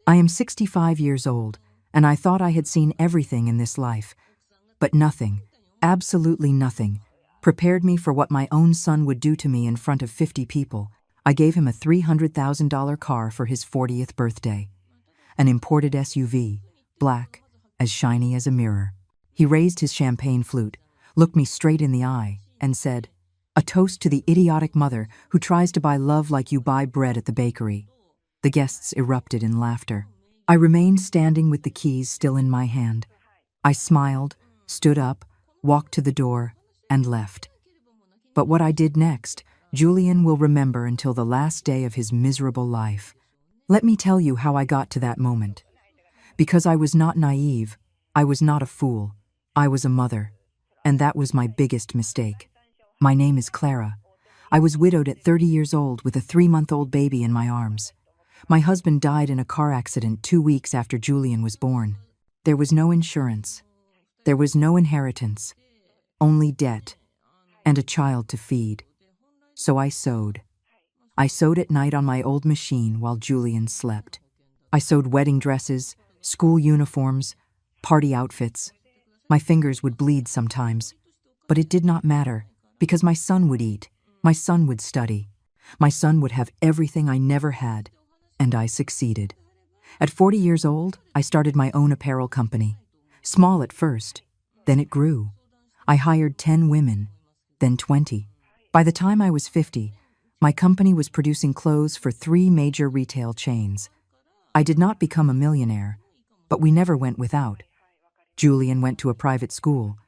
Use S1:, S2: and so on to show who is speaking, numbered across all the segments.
S1: I am 65 years old, and I thought I had seen everything in this life. But nothing, absolutely nothing, prepared me for what my own son would do to me in front of 50 people. I gave him a $300,000 car for his 40th birthday. An imported SUV, black, as shiny as a mirror. He raised his champagne flute, looked me straight in the eye, and said, "A toast to the idiotic mother who tries to buy love like you buy bread at the bakery." The guests erupted in laughter. I remained standing with the keys still in my hand. I smiled, stood up, walked to the door, and left. But what I did next, Julian will remember until the last day of his miserable life. Let me tell you how I got to that moment. Because I was not naive, I was not a fool, I was a mother. And that was my biggest mistake. My name is Clara. I was widowed at 30 years old with a 3-month-old baby in my arms. My husband died in a car accident 2 weeks after Julian was born. There was no insurance. There was no inheritance. Only debt. And a child to feed. So I sewed. I sewed at night on my old machine while Julian slept. I sewed wedding dresses, school uniforms, party outfits. My fingers would bleed sometimes. But it did not matter, because my son would eat, my son would study. My son would have everything I never had. And I succeeded. At 40 years old, I started my own apparel company. Small at first, then it grew. I hired 10 women, then 20. By the time I was 50, my company was producing clothes for 3 major retail chains. I did not become a millionaire, but we never went without. Julian went to a private school,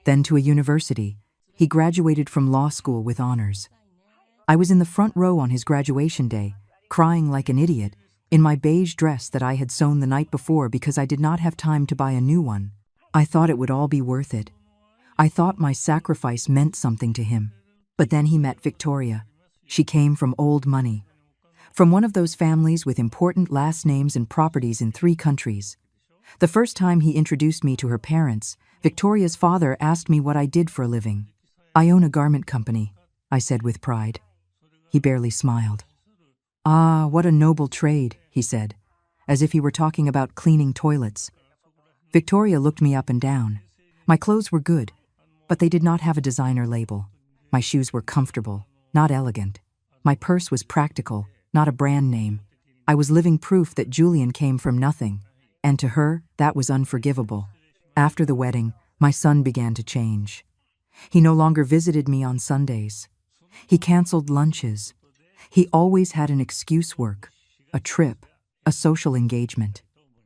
S1: then to a university. He graduated from law school with honors. I was in the front row on his graduation day, crying like an idiot, in my beige dress that I had sewn the night before because I did not have time to buy a new one. I thought it would all be worth it. I thought my sacrifice meant something to him. But then he met Victoria. She came from old money. From one of those families with important last names and properties in 3 countries. The first time he introduced me to her parents, Victoria's father asked me what I did for a living. "I own a garment company," I said with pride. He barely smiled. "Ah, what a noble trade," he said, as if he were talking about cleaning toilets. Victoria looked me up and down. My clothes were good, but they did not have a designer label. My shoes were comfortable, not elegant. My purse was practical, not a brand name. I was living proof that Julian came from nothing, and to her, that was unforgivable. After the wedding, my son began to change. He no longer visited me on Sundays. He canceled lunches. He always had an excuse: work, a trip, a social engagement.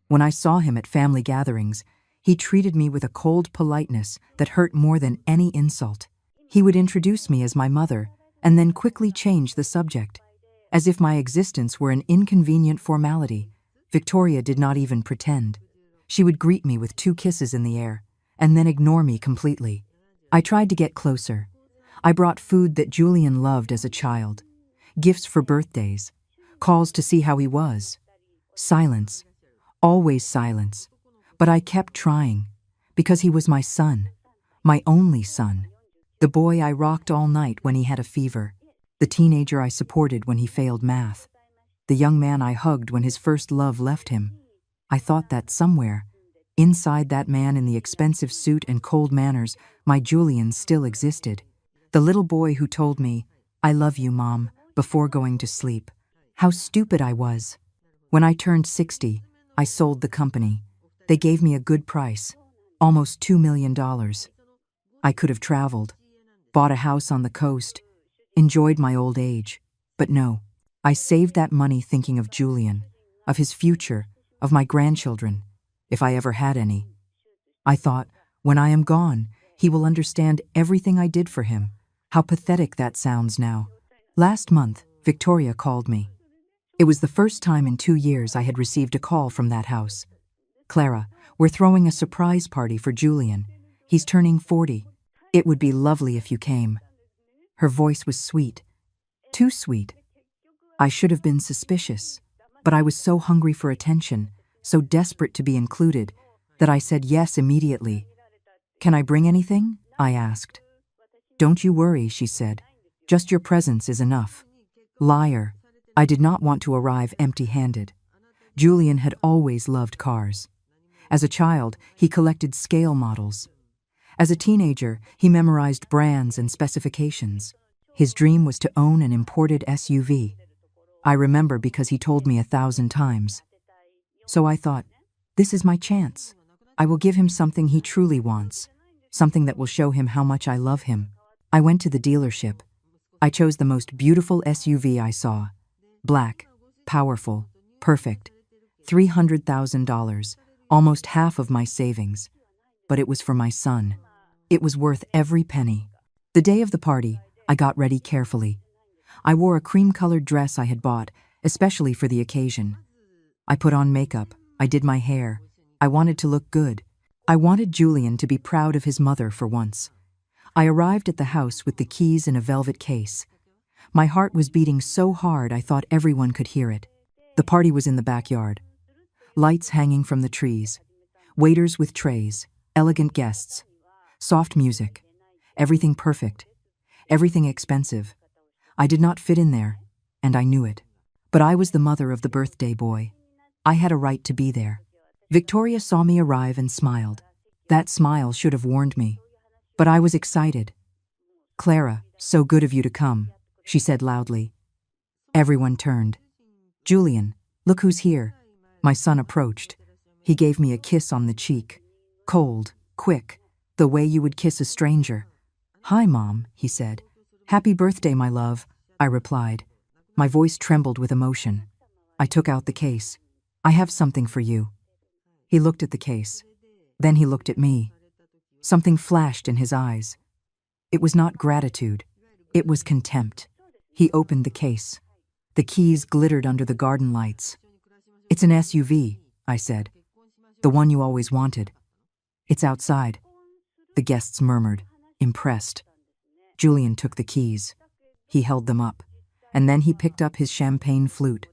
S1: When I saw him at family gatherings, he treated me with a cold politeness that hurt more than any insult. He would introduce me as my mother and then quickly change the subject, as if my existence were an inconvenient formality. Victoria did not even pretend. She would greet me with 2 kisses in the air and then ignore me completely. I tried to get closer. I brought food that Julian loved as a child, gifts for birthdays, calls to see how he was. Silence, always silence. But I kept trying, because he was my son, my only son. The boy I rocked all night when he had a fever. The teenager I supported when he failed math. The young man I hugged when his first love left him. I thought that somewhere, inside that man in the expensive suit and cold manners, my Julian still existed. The little boy who told me, "I love you, Mom," before going to sleep. How stupid I was. When I turned 60, I sold the company. They gave me a good price, almost $2 million. I could have traveled, bought a house on the coast, enjoyed my old age. But no, I saved that money thinking of Julian, of his future, of my grandchildren, if I ever had any. I thought, when I am gone, he will understand everything I did for him. How pathetic that sounds now. Last month, Victoria called me. It was the first time in 2 years I had received a call from that house. "Clara, we're throwing a surprise party for Julian. He's turning 40. It would be lovely if you came." Her voice was sweet. Too sweet. I should have been suspicious, but I was so hungry for attention, so desperate to be included, that I said yes immediately. "Can I bring anything?" I asked. "Don't you worry," she said. "Just your presence is enough." Liar. I did not want to arrive empty-handed. Julian had always loved cars. As a child, he collected scale models. As a teenager, he memorized brands and specifications. His dream was to own an imported SUV. I remember because he told me 1,000 times. So I thought, this is my chance. I will give him something he truly wants, something that will show him how much I love him. I went to the dealership. I chose the most beautiful SUV I saw. Black, powerful, perfect. $300,000, almost half of my savings. But it was for my son. It was worth every penny. The day of the party, I got ready carefully. I wore a cream-colored dress I had bought, especially for the occasion. I put on makeup. I did my hair. I wanted to look good. I wanted Julian to be proud of his mother for once. I arrived at the house with the keys in a velvet case. My heart was beating so hard I thought everyone could hear it. The party was in the backyard. Lights hanging from the trees. Waiters with trays. Elegant guests. Soft music. Everything perfect. Everything expensive. I did not fit in there, and I knew it. But I was the mother of the birthday boy. I had a right to be there. Victoria saw me arrive and smiled. That smile should have warned me. But I was excited. "Clara, so good of you to come," she said loudly. Everyone turned. "Julian, look who's here." My son approached. He gave me a kiss on the cheek. Cold, quick, the way you would kiss a stranger. "Hi, Mom," he said. "Happy birthday, my love," I replied. My voice trembled with emotion. I took out the case. "I have something for you." He looked at the case. Then he looked at me. Something flashed in his eyes. It was not gratitude. It was contempt. He opened the case. The keys glittered under the garden lights. "It's an SUV," I said. "The one you always wanted." "It's outside." The guests murmured, impressed. Julian took the keys. He held them up, and then he picked up his champagne flute.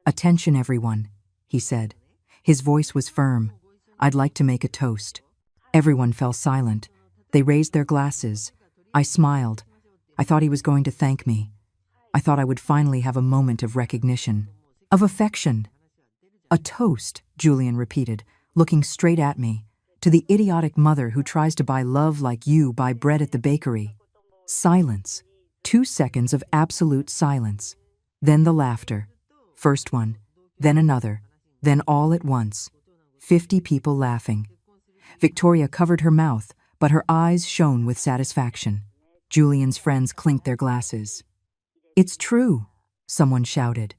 S1: "Attention, everyone," he said. His voice was firm. "I'd like to make a toast." Everyone fell silent. They raised their glasses. I smiled. I thought he was going to thank me. I thought I would finally have a moment of recognition, of affection. "A toast," Julian repeated, looking straight at me, "to the idiotic mother who tries to buy love like you buy bread at the bakery." Silence. 2 seconds of absolute silence. Then the laughter. First one, then another, then all at once. 50 people laughing. Victoria covered her mouth, but her eyes shone with satisfaction. Julian's friends clinked their glasses. "It's true," someone shouted.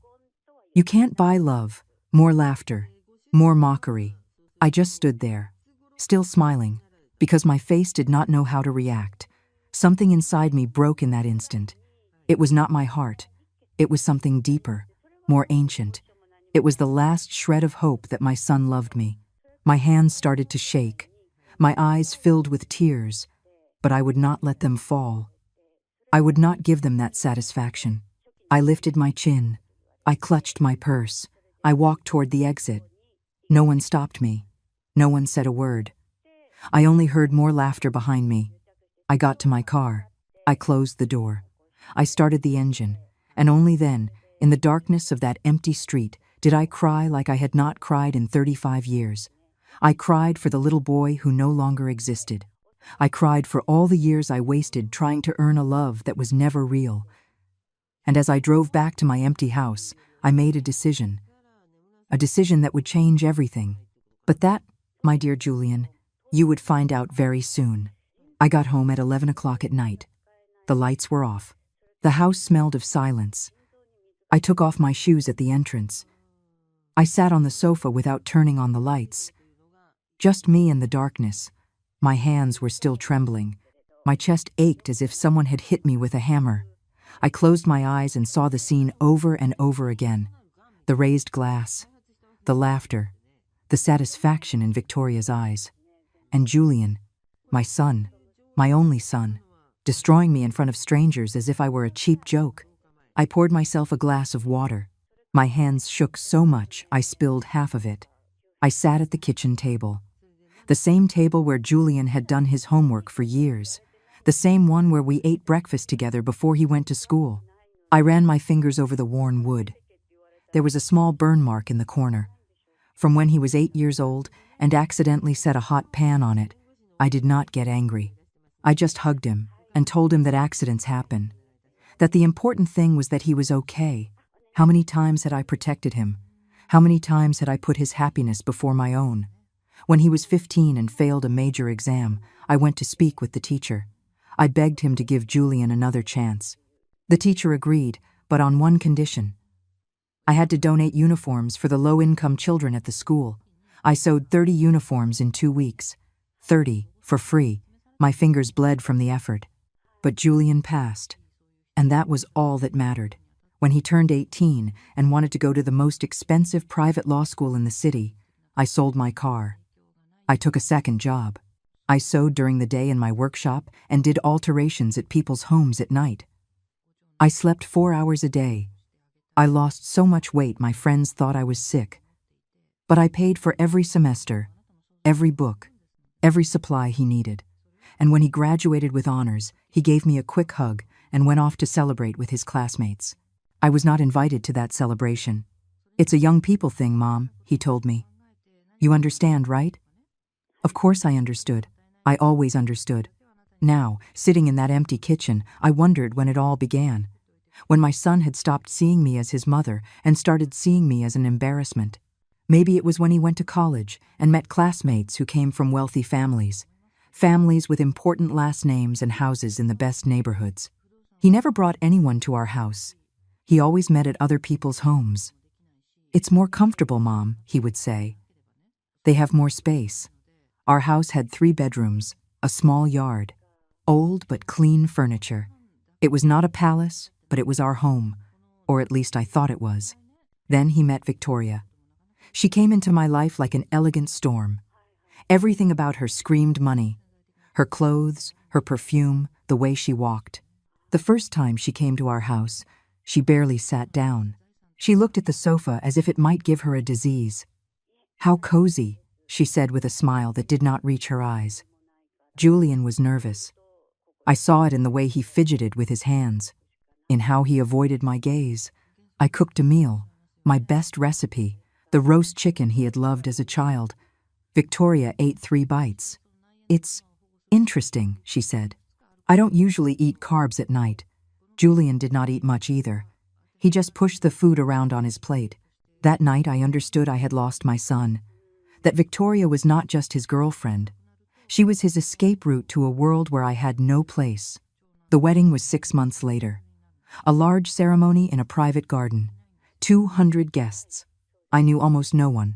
S1: "You can't buy love." More laughter. More mockery. I just stood there, still smiling, because my face did not know how to react. Something inside me broke in that instant. It was not my heart. It was something deeper, more ancient. It was the last shred of hope that my son loved me. My hands started to shake. My eyes filled with tears, but I would not let them fall. I would not give them that satisfaction. I lifted my chin. I clutched my purse. I walked toward the exit. No one stopped me. No one said a word. I only heard more laughter behind me. I got to my car. I closed the door. I started the engine, and only then, in the darkness of that empty street, did I cry like I had not cried in 35 years. I cried for the little boy who no longer existed. I cried for all the years I wasted trying to earn a love that was never real. And as I drove back to my empty house, I made a decision that would change everything. But that, my dear Julian, you would find out very soon. I got home at 11 o'clock at night. The lights were off. The house smelled of silence. I took off my shoes at the entrance. I sat on the sofa without turning on the lights. Just me in the darkness. My hands were still trembling. My chest ached as if someone had hit me with a hammer. I closed my eyes and saw the scene over and over again. The raised glass, the laughter, the satisfaction in Victoria's eyes. And Julian, my son, my only son, destroying me in front of strangers as if I were a cheap joke. I poured myself a glass of water. My hands shook so much I spilled half of it. I sat at the kitchen table. The same table where Julian had done his homework for years. The same one where we ate breakfast together before he went to school. I ran my fingers over the worn wood. There was a small burn mark in the corner. From when he was 8 years old and accidentally set a hot pan on it, I did not get angry. I just hugged him and told him that accidents happen, that the important thing was that he was okay. How many times had I protected him? How many times had I put his happiness before my own? When he was 15 and failed a major exam, I went to speak with the teacher. I begged him to give Julian another chance. The teacher agreed, but on one condition. I had to donate uniforms for the low-income children at the school. I sewed 30 uniforms in 2 weeks. 30, for free. My fingers bled from the effort. But Julian passed. And that was all that mattered. When he turned 18 and wanted to go to the most expensive private law school in the city, I sold my car. I took a second job. I sewed during the day in my workshop and did alterations at people's homes at night. I slept 4 hours a day. I lost so much weight my friends thought I was sick. But I paid for every semester, every book, every supply he needed. And when he graduated with honors, he gave me a quick hug and went off to celebrate with his classmates. I was not invited to that celebration. "It's a young people thing, Mom," he told me. "You understand, right?" Of course I understood. I always understood. Now, sitting in that empty kitchen, I wondered when it all began. When my son had stopped seeing me as his mother and started seeing me as an embarrassment. Maybe it was when he went to college and met classmates who came from wealthy families. Families with important last names and houses in the best neighborhoods. He never brought anyone to our house. He always met at other people's homes. "It's more comfortable, Mom," he would say. "They have more space." Our house had 3 bedrooms, a small yard, old but clean furniture. It was not a palace, but it was our home, or at least I thought it was. Then he met Victoria. She came into my life like an elegant storm. Everything about her screamed money. Her clothes, her perfume, the way she walked. The first time she came to our house, she barely sat down. She looked at the sofa as if it might give her a disease. "How cozy," she said with a smile that did not reach her eyes. Julian was nervous. I saw it in the way he fidgeted with his hands, in how he avoided my gaze. I cooked a meal, my best recipe, the roast chicken he had loved as a child. Victoria ate 3 bites. "It's interesting," she said. "I don't usually eat carbs at night." Julian did not eat much either. He just pushed the food around on his plate. That night I understood I had lost my son. That Victoria was not just his girlfriend. She was his escape route to a world where I had no place. The wedding was 6 months later. A large ceremony in a private garden. 200 guests. I knew almost no one.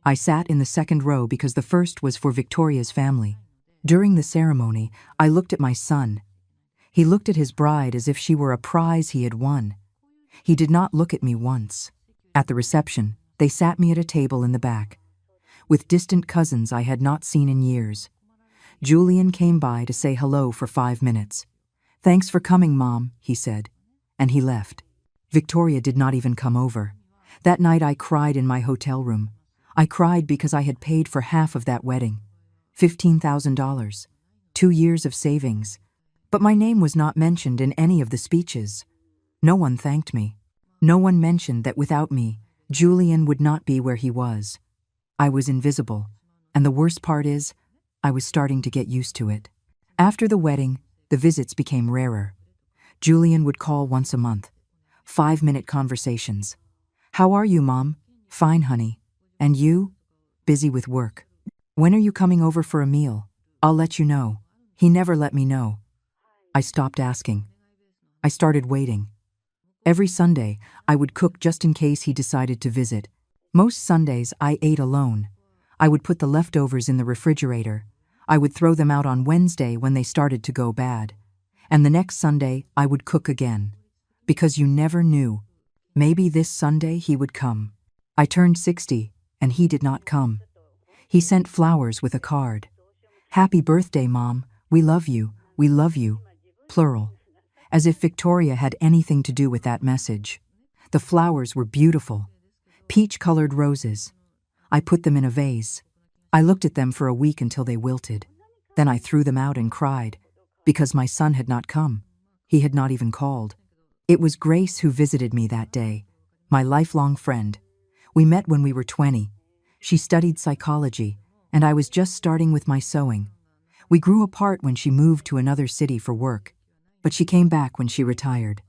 S1: I sat in the second row because the first was for Victoria's family. During the ceremony, I looked at my son. He looked at his bride as if she were a prize he had won. He did not look at me once. At the reception, they sat me at a table in the back, with distant cousins I had not seen in years. Julian came by to say hello for 5 minutes. "Thanks for coming, Mom," he said, and he left. Victoria did not even come over. That night I cried in my hotel room. I cried because I had paid for half of that wedding. $15,000. 2 years of savings. But my name was not mentioned in any of the speeches. No one thanked me. No one mentioned that without me, Julian would not be where he was. I was invisible, and the worst part is, I was starting to get used to it. After the wedding, the visits became rarer. Julian would call once a month. 5-minute conversations. "How are you, Mom?" "Fine, honey." "And you?" "Busy with work." "When are you coming over for a meal?" "I'll let you know." He never let me know. I stopped asking. I started waiting. Every Sunday, I would cook just in case he decided to visit. Most Sundays, I ate alone. I would put the leftovers in the refrigerator. I would throw them out on Wednesday when they started to go bad. And the next Sunday, I would cook again. Because you never knew. Maybe this Sunday he would come. I turned 60, and he did not come. He sent flowers with a card. "Happy birthday, Mom. We love you. We love you." Plural. As if Victoria had anything to do with that message. The flowers were beautiful. Peach-colored roses. I put them in a vase. I looked at them for a week until they wilted. Then I threw them out and cried, because my son had not come. He had not even called. It was Grace who visited me that day. my lifelong friend. We met when we were 20. She studied psychology, and I was just starting with my sewing. We grew apart when she moved to another city for work, but she came back when she retired.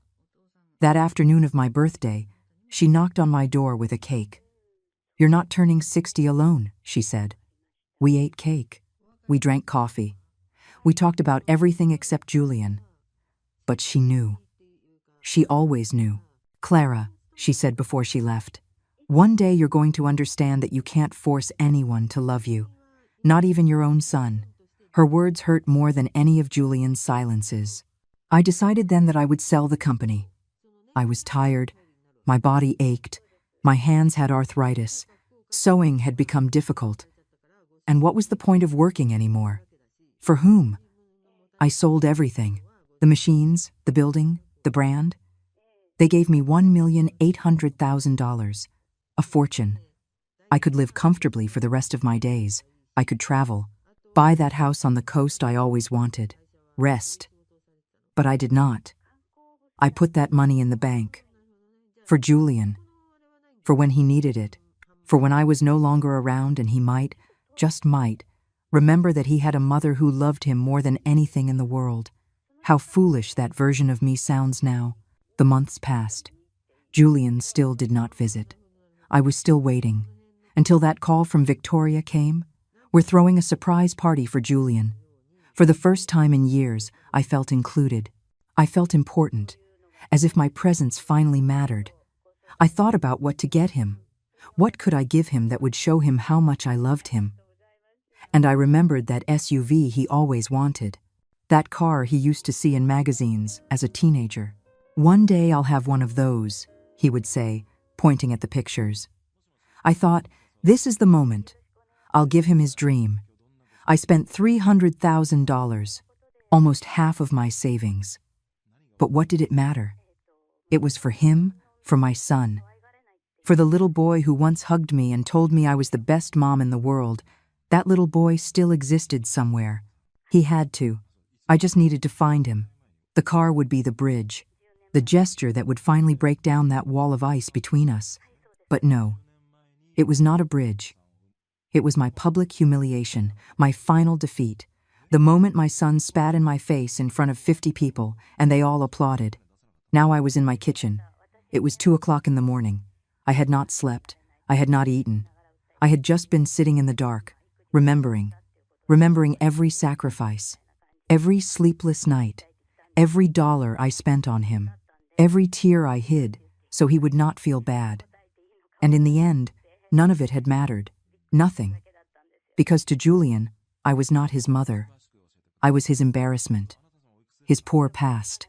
S1: That afternoon of my birthday, she knocked on my door with a cake. "You're not turning 60 alone," she said. We ate cake. We drank coffee. We talked about everything except Julian. But she knew. She always knew. "Clara," she said before she left, "one day you're going to understand that you can't force anyone to love you, not even your own son." Her words hurt more than any of Julian's silences. I decided then that I would sell the company. I was tired. My body ached. My hands had arthritis. Sewing had become difficult. And what was the point of working anymore? For whom? I sold everything. The machines, the building, the brand. They gave me $1,800,000, a fortune. I could live comfortably for the rest of my days. I could travel, buy that house on the coast I always wanted, rest. But I did not. I put that money in the bank. For Julian. For when he needed it. For when I was no longer around and he might, just might, remember that he had a mother who loved him more than anything in the world. How foolish that version of me sounds now. The months passed. Julian still did not visit. I was still waiting, until that call from Victoria came. "We're throwing a surprise party for Julian." For the first time in years, I felt included. I felt important, as if my presence finally mattered. I thought about what to get him. What could I give him that would show him how much I loved him? And I remembered that SUV he always wanted, that car he used to see in magazines as a teenager. "One day I'll have one of those," he would say, pointing at the pictures. I thought, this is the moment. I'll give him his dream. I spent $300,000, almost half of my savings. But what did it matter? It was for him, for my son. For the little boy who once hugged me and told me I was the best mom in the world. That little boy still existed somewhere. He had to. I just needed to find him. The car would be the bridge, the gesture that would finally break down that wall of ice between us. But no, it was not a bridge. It was my public humiliation, my final defeat. The moment my son spat in my face in front of 50 people, and they all applauded. Now I was in my kitchen. It was 2 o'clock in the morning. I had not slept. I had not eaten. I had just been sitting in the dark, remembering every sacrifice, every sleepless night, every dollar I spent on him, every tear I hid so he would not feel bad. And in the end, none of it had mattered. Nothing. Because to Julian, I was not his mother. I was his embarrassment, his poor past,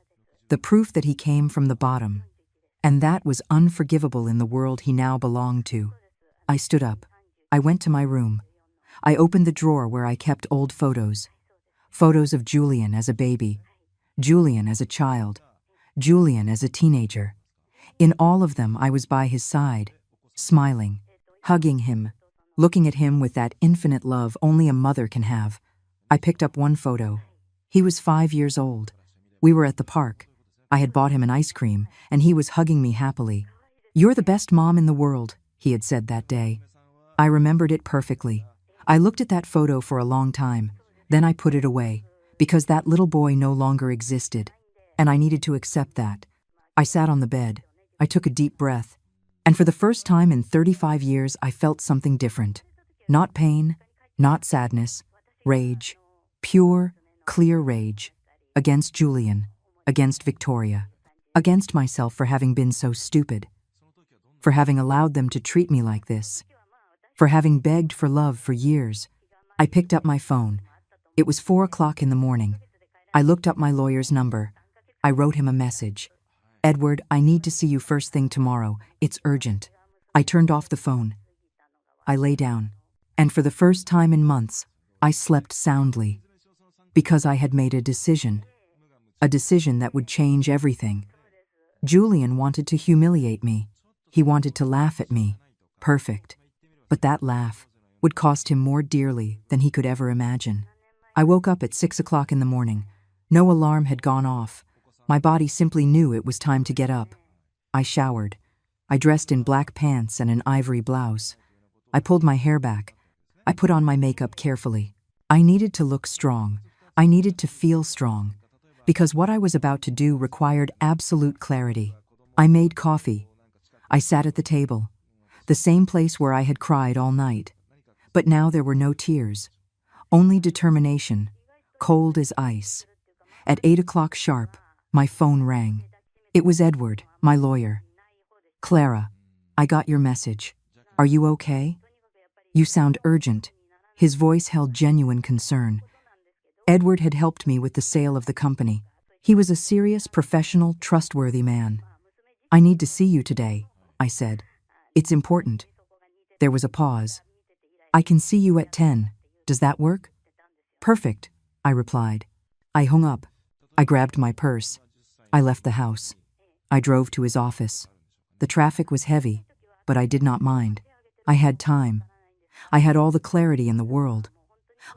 S1: the proof that he came from the bottom. And that was unforgivable in the world he now belonged to. I stood up. I went to my room. I opened the drawer where I kept old photos. Photos of Julian as a baby, Julian as a child, Julian as a teenager. In all of them, I was by his side, smiling, hugging him, looking at him with that infinite love only a mother can have. I picked up one photo. He was 5 years old. We were at the park. I had bought him an ice cream, and he was hugging me happily. "You're the best mom in the world," he had said that day. I remembered it perfectly. I looked at that photo for a long time. Then I put it away, because that little boy no longer existed, and I needed to accept that. I sat on the bed. I took a deep breath, and for the first time in 35 years, I felt something different. Not pain, not sadness, rage, pure, clear rage, against Julian, against Victoria, against myself for having been so stupid, for having allowed them to treat me like this, for having begged for love for years. I picked up my phone. It was 4 o'clock in the morning. I looked up my lawyer's number. I wrote him a message. "Edward, I need to see you first thing tomorrow. It's urgent." I turned off the phone. I lay down, and for the first time in months, I slept soundly, because I had made a decision that would change everything. Julian wanted to humiliate me. He wanted to laugh at me. Perfect. But that laugh would cost him more dearly than he could ever imagine. I woke up at 6 o'clock in the morning. No alarm had gone off. My body simply knew it was time to get up. I showered. I dressed in black pants and an ivory blouse. I pulled my hair back. I put on my makeup carefully. I needed to look strong. I needed to feel strong. Because what I was about to do required absolute clarity. I made coffee. I sat at the table, the same place where I had cried all night. But now there were no tears, only determination, cold as ice. At 8 o'clock sharp, my phone rang. It was Edward, my lawyer. "Clara, I got your message. Are you okay? You sound urgent." His voice held genuine concern. Edward had helped me with the sale of the company. He was a serious, professional, trustworthy man. "I need to see you today," I said. "It's important." There was a pause. "I can see you at 10. Does that work?" "Perfect," I replied. I hung up. I grabbed my purse. I left the house. I drove to his office. The traffic was heavy, but I did not mind. I had time. I had all the clarity in the world.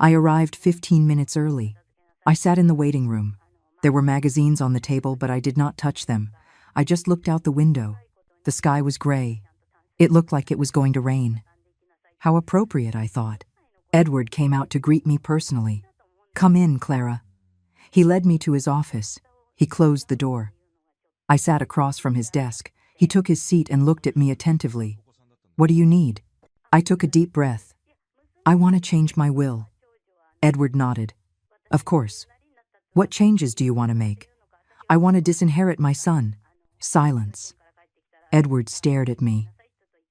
S1: I arrived 15 minutes early. I sat in the waiting room. There were magazines on the table, but I did not touch them. I just looked out the window. The sky was gray. It looked like it was going to rain. How appropriate, I thought. Edward came out to greet me personally. "Come in, Clara." He led me to his office. He closed the door. I sat across from his desk. He took his seat and looked at me attentively. "What do you need?" I took a deep breath. "I want to change my will." Edward nodded. "Of course. What changes do you want to make?" "I want to disinherit my son." Silence. Edward stared at me.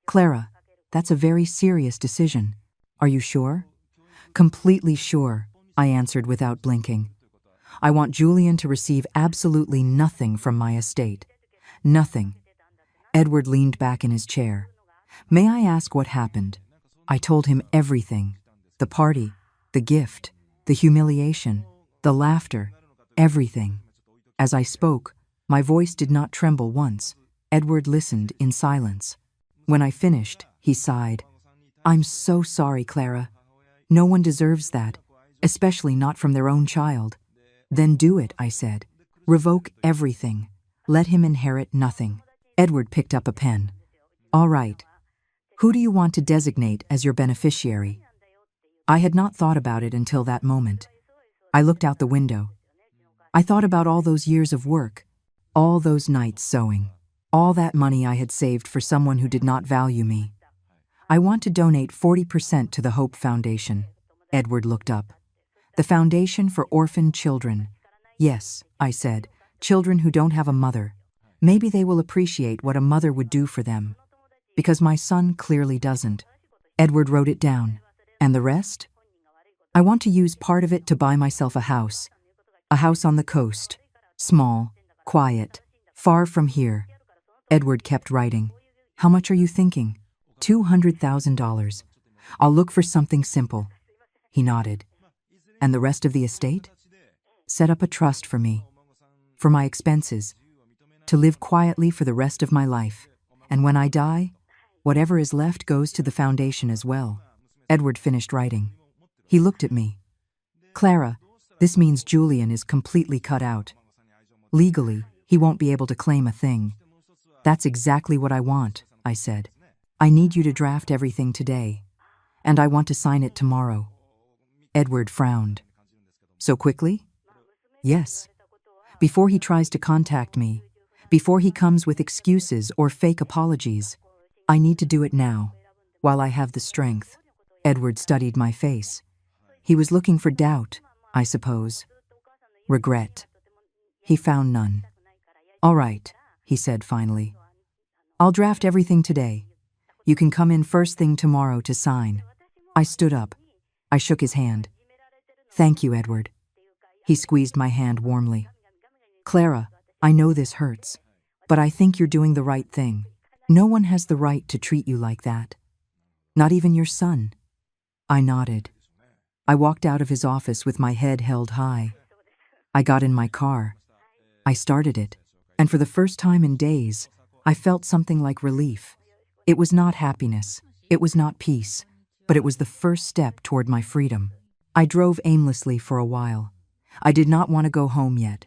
S1: "Clara, that's a very serious decision. Are you sure?" "Completely sure," I answered without blinking. "I want Julian to receive absolutely nothing from my estate. Nothing." Edward leaned back in his chair. "May I ask what happened?" I told him everything. The party, the gift, the humiliation, the laughter, everything. As I spoke, my voice did not tremble once. Edward listened in silence. When I finished, he sighed. "I'm so sorry, Clara. No one deserves that, especially not from their own child." "Then do it," I said. "Revoke everything. Let him inherit nothing." Edward picked up a pen. "All right. Who do you want to designate as your beneficiary?" I had not thought about it until that moment. I looked out the window. I thought about all those years of work, all those nights sewing, all that money I had saved for someone who did not value me. "I want to donate 40% to the Hope Foundation." Edward looked up. "The Foundation for Orphaned Children." "Yes," I said, "children who don't have a mother. Maybe they will appreciate what a mother would do for them. Because my son clearly doesn't." Edward wrote it down. "And the rest?" "I want to use part of it to buy myself a house. A house on the coast. Small, quiet, far from here." Edward kept writing. "How much are you thinking?" $200,000. "I'll look for something simple." He nodded. "And the rest of the estate?" "Set up a trust for me. For my expenses. To live quietly for the rest of my life. And when I die, whatever is left goes to the foundation as well." Edward finished writing. He looked at me. "Clara, this means Julian is completely cut out. Legally, he won't be able to claim a thing." "That's exactly what I want," I said. "I need you to draft everything today. And I want to sign it tomorrow." Edward frowned. "So quickly?" "Yes. Before he tries to contact me, before he comes with excuses or fake apologies. I need to do it now, while I have the strength." Edward studied my face. He was looking for doubt, I suppose. Regret. He found none. "All right," he said finally. "I'll draft everything today. You can come in first thing tomorrow to sign." I stood up. I shook his hand. "Thank you, Edward." He squeezed my hand warmly. "Clara, I know this hurts, but I think you're doing the right thing. No one has the right to treat you like that. Not even your son." I nodded. I walked out of his office with my head held high. I got in my car. I started it, and for the first time in days, I felt something like relief. It was not happiness, it was not peace, but it was the first step toward my freedom. I drove aimlessly for a while. I did not want to go home yet.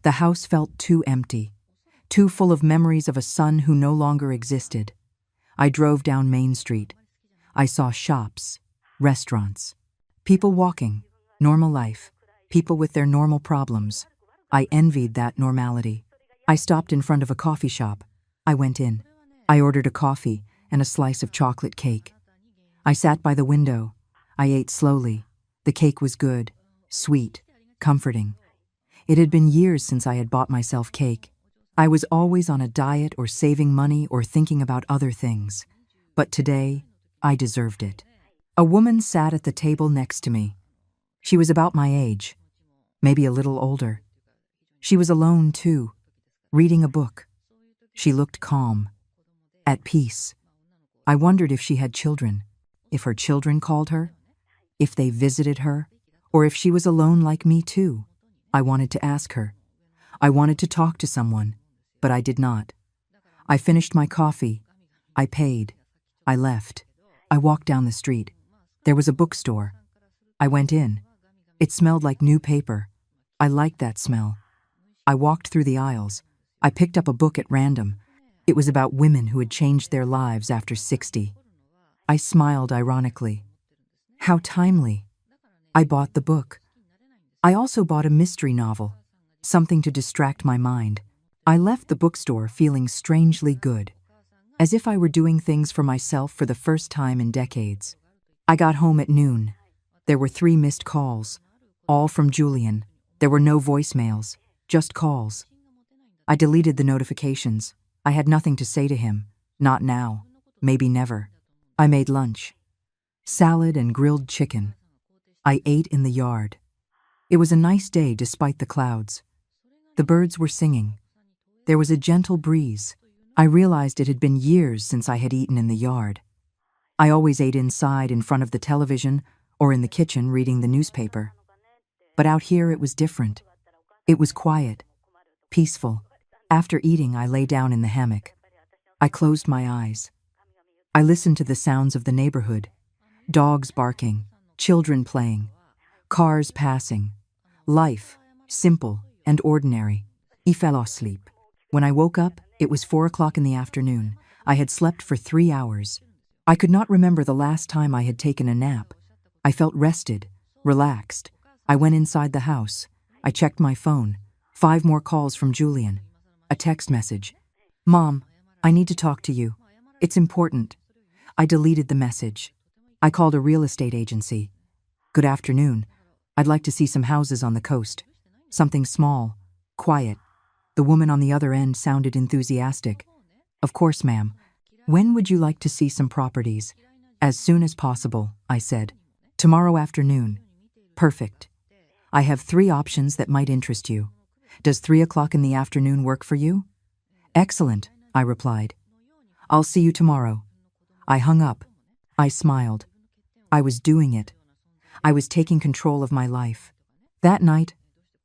S1: The house felt too empty. too full of memories of a son who no longer existed. I drove down Main Street. I saw shops, restaurants, people walking, normal life, people with their normal problems. I envied that normality. I stopped in front of a coffee shop. I went in. I ordered a coffee and a slice of chocolate cake. I sat by the window. I ate slowly. The cake was good, sweet, comforting. It had been years since I had bought myself cake. I was always on a diet or saving money or thinking about other things. But today, I deserved it. A woman sat at the table next to me. She was about my age, maybe a little older. She was alone too, reading a book. She looked calm, at peace. I wondered if she had children, if her children called her, if they visited her, or if she was alone like me too. I wanted to ask her. I wanted to talk to someone, but I did not. I finished my coffee. I paid. I left. I walked down the street. There was a bookstore. I went in. It smelled like new paper. I liked that smell. I walked through the aisles. I picked up a book at random. It was about women who had changed their lives after 60. I smiled ironically. How timely. I bought the book. I also bought a mystery novel, something to distract my mind. I left the bookstore feeling strangely good, as if I were doing things for myself for the first time in decades. I got home at noon. There were 3 missed calls, all from Julian. There were no voicemails, just calls. I deleted the notifications. I had nothing to say to him. Not now, maybe never. I made lunch. Salad and grilled chicken. I ate in the yard. It was a nice day despite the clouds. The birds were singing. There was a gentle breeze. I realized it had been years since I had eaten in the yard. I always ate inside in front of the television or in the kitchen reading the newspaper. But out here it was different. It was quiet, peaceful. After eating, I lay down in the hammock. I closed my eyes. I listened to the sounds of the neighborhood. Dogs barking, children playing, cars passing. Life, simple and ordinary. I fell asleep. When I woke up, it was 4 o'clock in the afternoon. I had slept for 3 hours. I could not remember the last time I had taken a nap. I felt rested, relaxed. I went inside the house. I checked my phone. 5 more calls from Julian. A text message. Mom, I need to talk to you. It's important. I deleted the message. I called a real estate agency. Good afternoon. I'd like to see some houses on the coast. Something small, quiet. The woman on the other end sounded enthusiastic. Of course, ma'am. When would you like to see some properties? As soon as possible, I said. Tomorrow afternoon. Perfect. I have 3 options that might interest you. Does 3 o'clock in the afternoon work for you? Excellent, I replied. I'll see you tomorrow. I hung up. I smiled. I was doing it. I was taking control of my life. That night,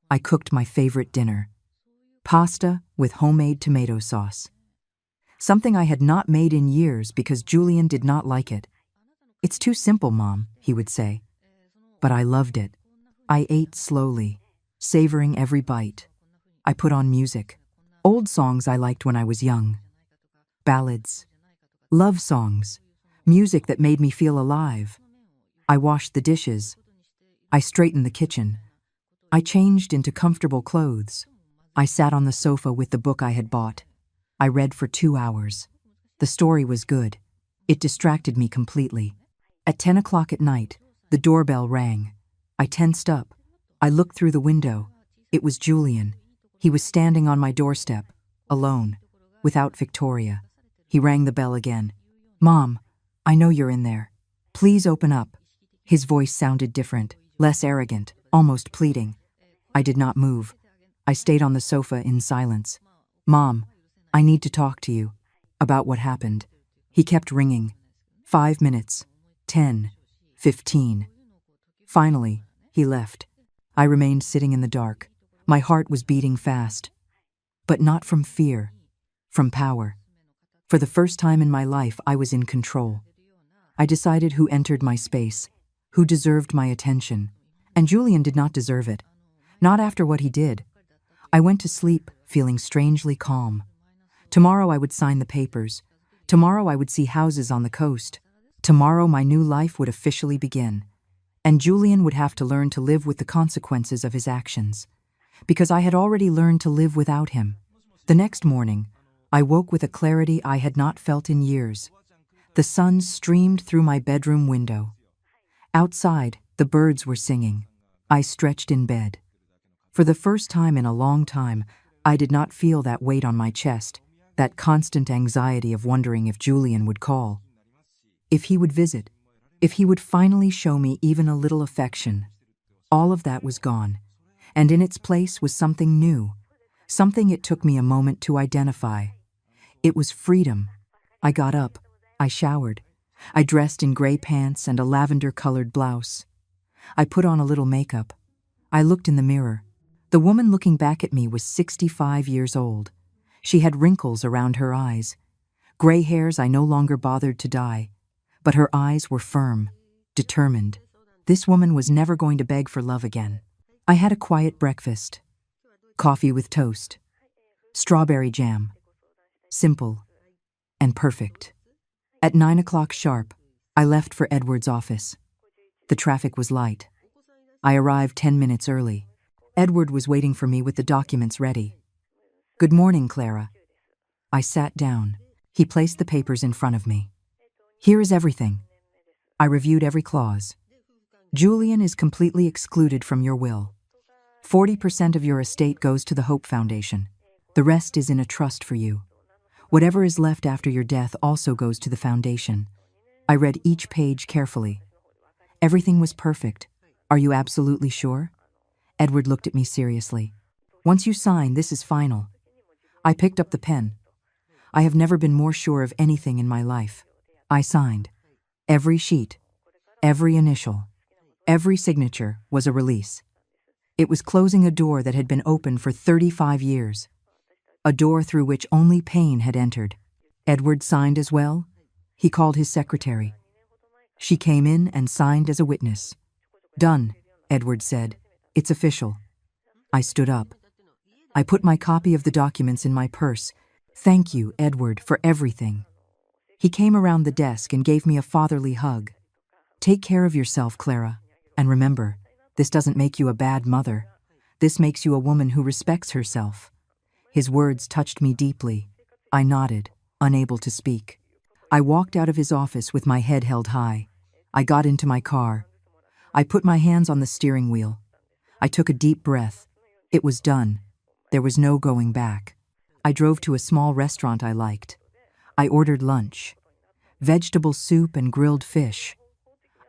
S1: I cooked my favorite dinner. Pasta with homemade tomato sauce. Something I had not made in years because Julian did not like it. It's too simple, Mom, he would say. But I loved it. I ate slowly, savoring every bite. I put on music. Old songs I liked when I was young. Ballads. Love songs. Music that made me feel alive. I washed the dishes. I straightened the kitchen. I changed into comfortable clothes. I sat on the sofa with the book I had bought. I read for 2 hours. The story was good. It distracted me completely. At 10 o'clock at night, the doorbell rang. I tensed up. I looked through the window. It was Julian. He was standing on my doorstep, alone, without Victoria. He rang the bell again. Mom, I know you're in there. Please open up. His voice sounded different, less arrogant, almost pleading. I did not move. I stayed on the sofa in silence. Mom, I need to talk to you about what happened. He kept ringing. 5 minutes, 10, 15. Finally, he left. I remained sitting in the dark. My heart was beating fast. But not from fear, from power. For the first time in my life, I was in control. I decided who entered my space, who deserved my attention. And Julian did not deserve it. Not after what he did. I went to sleep feeling strangely calm. Tomorrow I would sign the papers. Tomorrow I would see houses on the coast. Tomorrow my new life would officially begin. And Julian would have to learn to live with the consequences of his actions. Because I had already learned to live without him. The next morning, I woke with a clarity I had not felt in years. The sun streamed through my bedroom window. Outside, the birds were singing. I stretched in bed. For the first time in a long time, I did not feel that weight on my chest, that constant anxiety of wondering if Julian would call. If he would visit, if he would finally show me even a little affection. All of that was gone, and in its place was something new, something it took me a moment to identify. It was freedom. I got up, I showered, I dressed in gray pants and a lavender-colored blouse. I put on a little makeup. I looked in the mirror. The woman looking back at me was 65 years old. She had wrinkles around her eyes. Gray hairs I no longer bothered to dye. But her eyes were firm, determined. This woman was never going to beg for love again. I had a quiet breakfast. Coffee with toast. Strawberry jam. Simple and perfect. At 9 o'clock sharp, I left for Edward's office. The traffic was light. I arrived 10 minutes early. Edward was waiting for me with the documents ready. "Good morning, Clara." I sat down. He placed the papers in front of me. "Here is everything." I reviewed every clause. "Julian is completely excluded from your will. 40% of your estate goes to the Hope Foundation. The rest is in a trust for you. Whatever is left after your death also goes to the foundation." I read each page carefully. Everything was perfect. "Are you absolutely sure?" Edward looked at me seriously. "Once you sign, this is final." I picked up the pen. I have never been more sure of anything in my life. I signed. Every sheet, every initial, every signature was a release. It was closing a door that had been open for 35 years. A door through which only pain had entered. Edward signed as well. He called his secretary. She came in and signed as a witness. "Done," Edward said. "It's official." I stood up. I put my copy of the documents in my purse. "Thank you, Edward, for everything." He came around the desk and gave me a fatherly hug. "Take care of yourself, Clara. And remember, this doesn't make you a bad mother. This makes you a woman who respects herself." His words touched me deeply. I nodded, unable to speak. I walked out of his office with my head held high. I got into my car. I put my hands on the steering wheel. I took a deep breath. It was done. There was no going back. I drove to a small restaurant I liked. I ordered lunch. Vegetable soup and grilled fish.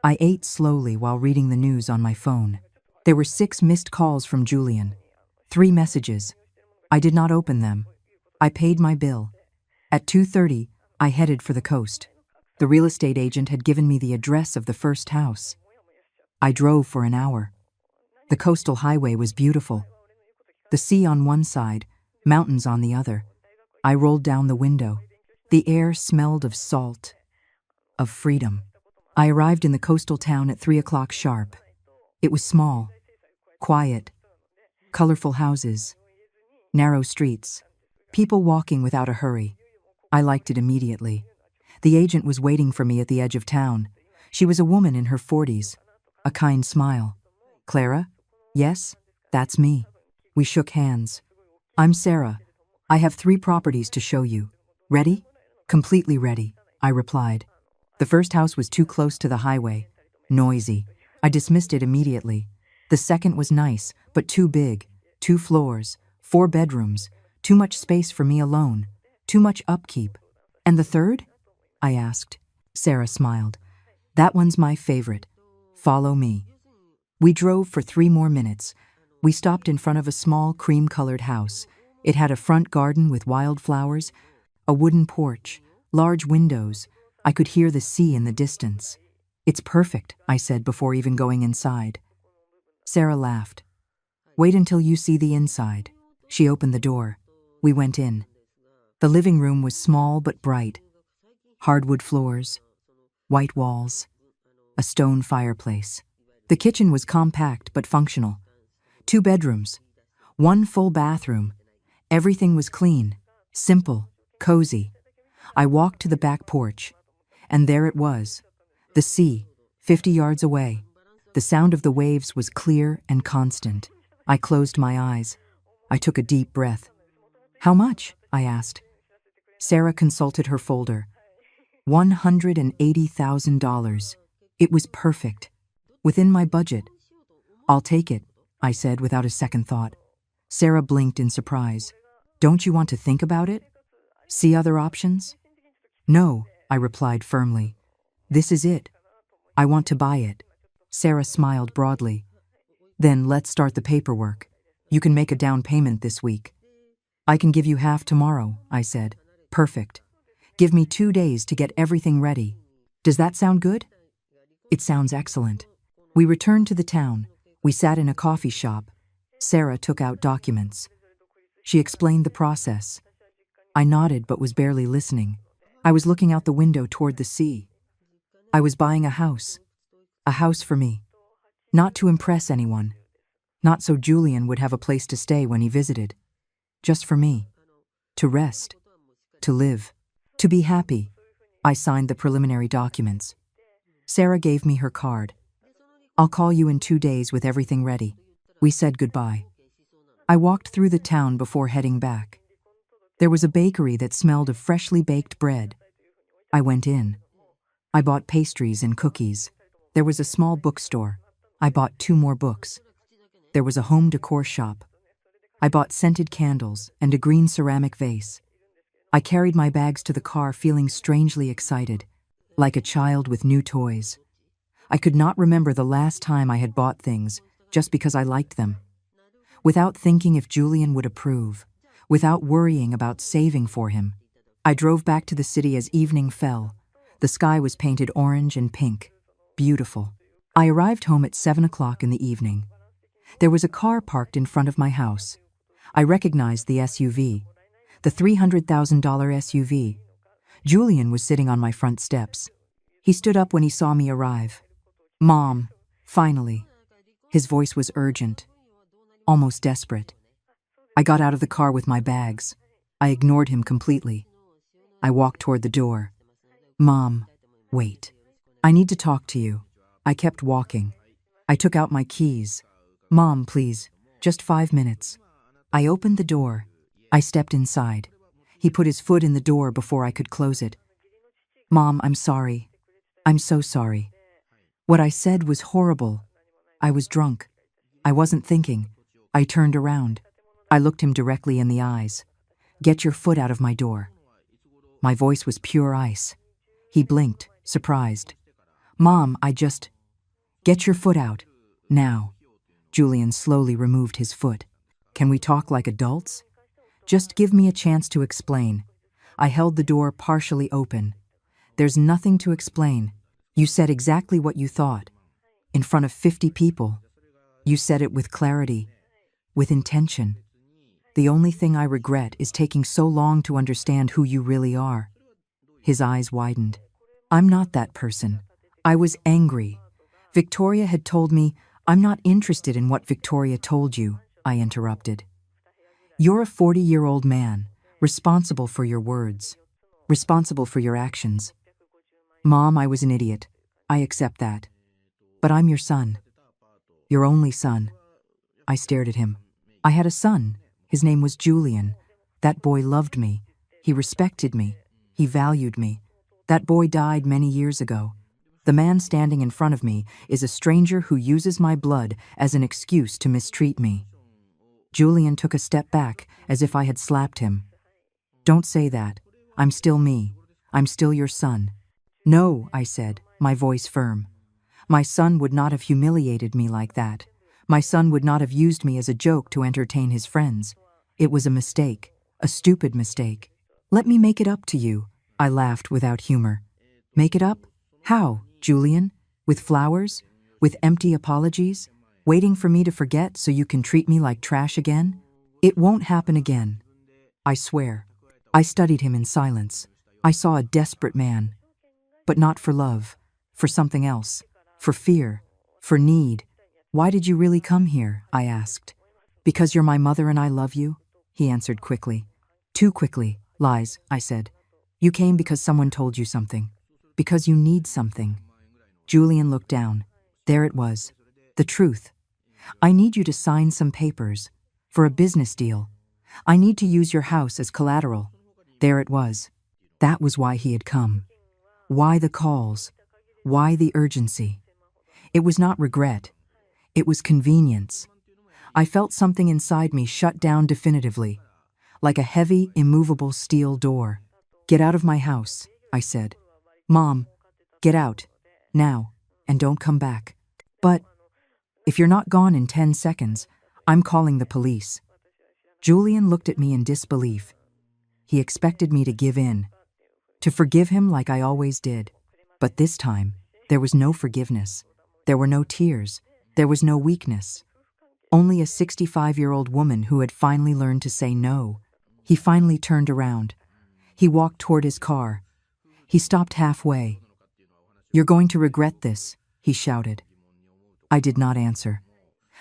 S1: I ate slowly while reading the news on my phone. There were 6 missed calls from Julian. 3 messages. I did not open them. I paid my bill. At 2:30, I headed for the coast. The real estate agent had given me the address of the first house. I drove for an hour. The coastal highway was beautiful. The sea on one side, mountains on the other. I rolled down the window. The air smelled of salt, of freedom. I arrived in the coastal town at 3 o'clock sharp. It was small, quiet, colorful houses, narrow streets, people walking without a hurry. I liked it immediately. The agent was waiting for me at the edge of town. She was a woman in her 40s, a kind smile. "Clara?" "Yes, that's me." We shook hands. "I'm Sarah. I have 3 properties to show you. Ready?" "Completely ready," I replied. The first house was too close to the highway, noisy. I dismissed it immediately. The second was nice, but too big. 2 floors, 4 bedrooms, too much space for me alone, too much upkeep. "And the third?" I asked. Sarah smiled. "That one's my favorite. Follow me." We drove for 3 more minutes. We stopped in front of a small cream-colored house. It had a front garden with wildflowers, a wooden porch, large windows. I could hear the sea in the distance. "It's perfect," I said before even going inside. Sarah laughed. "Wait until you see the inside." She opened the door. We went in. The living room was small but bright. Hardwood floors, white walls, a stone fireplace. The kitchen was compact but functional. 2 bedrooms, 1 full bathroom. Everything was clean, simple, cozy. I walked to the back porch, and there it was, the sea, 50 yards away. The sound of the waves was clear and constant. I closed my eyes. I took a deep breath. "How much?" I asked. Sarah consulted her folder. $180,000. It was perfect. Within my budget. "I'll take it," I said without a second thought. Sarah blinked in surprise. "Don't you want to think about it? See other options?" "No," I replied firmly. "This is it. I want to buy it." Sarah smiled broadly. "Then let's start the paperwork. You can make a down payment this week." "I can give you half tomorrow," I said. "Perfect. Give me 2 days to get everything ready. Does that sound good?" "It sounds excellent." We returned to the town. We sat in a coffee shop. Sarah took out documents. She explained the process. I nodded but was barely listening. I was looking out the window toward the sea. I was buying a house for me. Not to impress anyone. Not so Julian would have a place to stay when he visited. Just for me. To rest. To live. To be happy. I signed the preliminary documents. Sarah gave me her card. "I'll call you in 2 days with everything ready." We said goodbye. I walked through the town before heading back. There was a bakery that smelled of freshly baked bread. I went in. I bought pastries and cookies. There was a small bookstore. I bought 2 more books. There was a home decor shop. I bought scented candles and a green ceramic vase. I carried my bags to the car feeling strangely excited, like a child with new toys. I could not remember the last time I had bought things just because I liked them. Without thinking if Julian would approve, without worrying about saving for him, I drove back to the city as evening fell. The sky was painted orange and pink. Beautiful. I arrived home at 7 o'clock in the evening. There was a car parked in front of my house. I recognized the SUV, the $300,000 SUV. Julian was sitting on my front steps. He stood up when he saw me arrive. "Mom, finally." His voice was urgent, almost desperate. I got out of the car with my bags. I ignored him completely. I walked toward the door. "Mom, wait. I need to talk to you." I kept walking. I took out my keys. "Mom, please, just 5 minutes." I opened the door. I stepped inside. He put his foot in the door before I could close it. "Mom, I'm sorry. I'm so sorry. What I said was horrible. I was drunk. I wasn't thinking." I turned around. I looked him directly in the eyes. "Get your foot out of my door." My voice was pure ice. He blinked, surprised. "Mom, Get your foot out. Now." Julian slowly removed his foot. "Can we talk like adults? Just give me a chance to explain." I held the door partially open. "There's nothing to explain. You said exactly what you thought. In front of 50 people. You said it with clarity, with intention. The only thing I regret is taking so long to understand who you really are." His eyes widened. "I'm not that person. I was angry. Victoria had told me, I'm not interested in what Victoria told you," I interrupted. "You're a 40-year-old man, responsible for your words, responsible for your actions." "Mom, I was an idiot. I accept that. But I'm your son. Your only son." I stared at him. I had a son. His name was Julian. That boy loved me. He respected me. He valued me. That boy died many years ago. The man standing in front of me is a stranger who uses my blood as an excuse to mistreat me. Julian took a step back as if I had slapped him. "Don't say that. I'm still me. I'm still your son." "No," I said, my voice firm. "My son would not have humiliated me like that. My son would not have used me as a joke to entertain his friends. It was a mistake, a stupid mistake. Let me make it up to you." I laughed without humor. "Make it up? How, Julian? With flowers? With empty apologies? Waiting for me to forget so you can treat me like trash again? It won't happen again. I swear." I studied him in silence. I saw a desperate man. But not for love. For something else. For fear. For need. "Why did you really come here?" I asked. "Because you're my mother and I love you," he answered quickly. Too quickly. Lies, I said. You came because someone told you something. Because you need something. Julian looked down. There it was. The truth. I need you to sign some papers. For a business deal. I need to use your house as collateral. There it was. That was why he had come. Why the calls? Why the urgency? It was not regret. It was convenience. I felt something inside me shut down definitively, like a heavy, immovable steel door. Get out of my house, I said. Mom, get out, now, and don't come back. But if you're not gone in 10 seconds, I'm calling the police. Julian looked at me in disbelief. He expected me to give in, to forgive him like I always did. But this time, there was no forgiveness. There were no tears. There was no weakness. Only a 65-year-old woman who had finally learned to say no. He finally turned around. He walked toward his car. He stopped halfway. You're going to regret this, he shouted. I did not answer.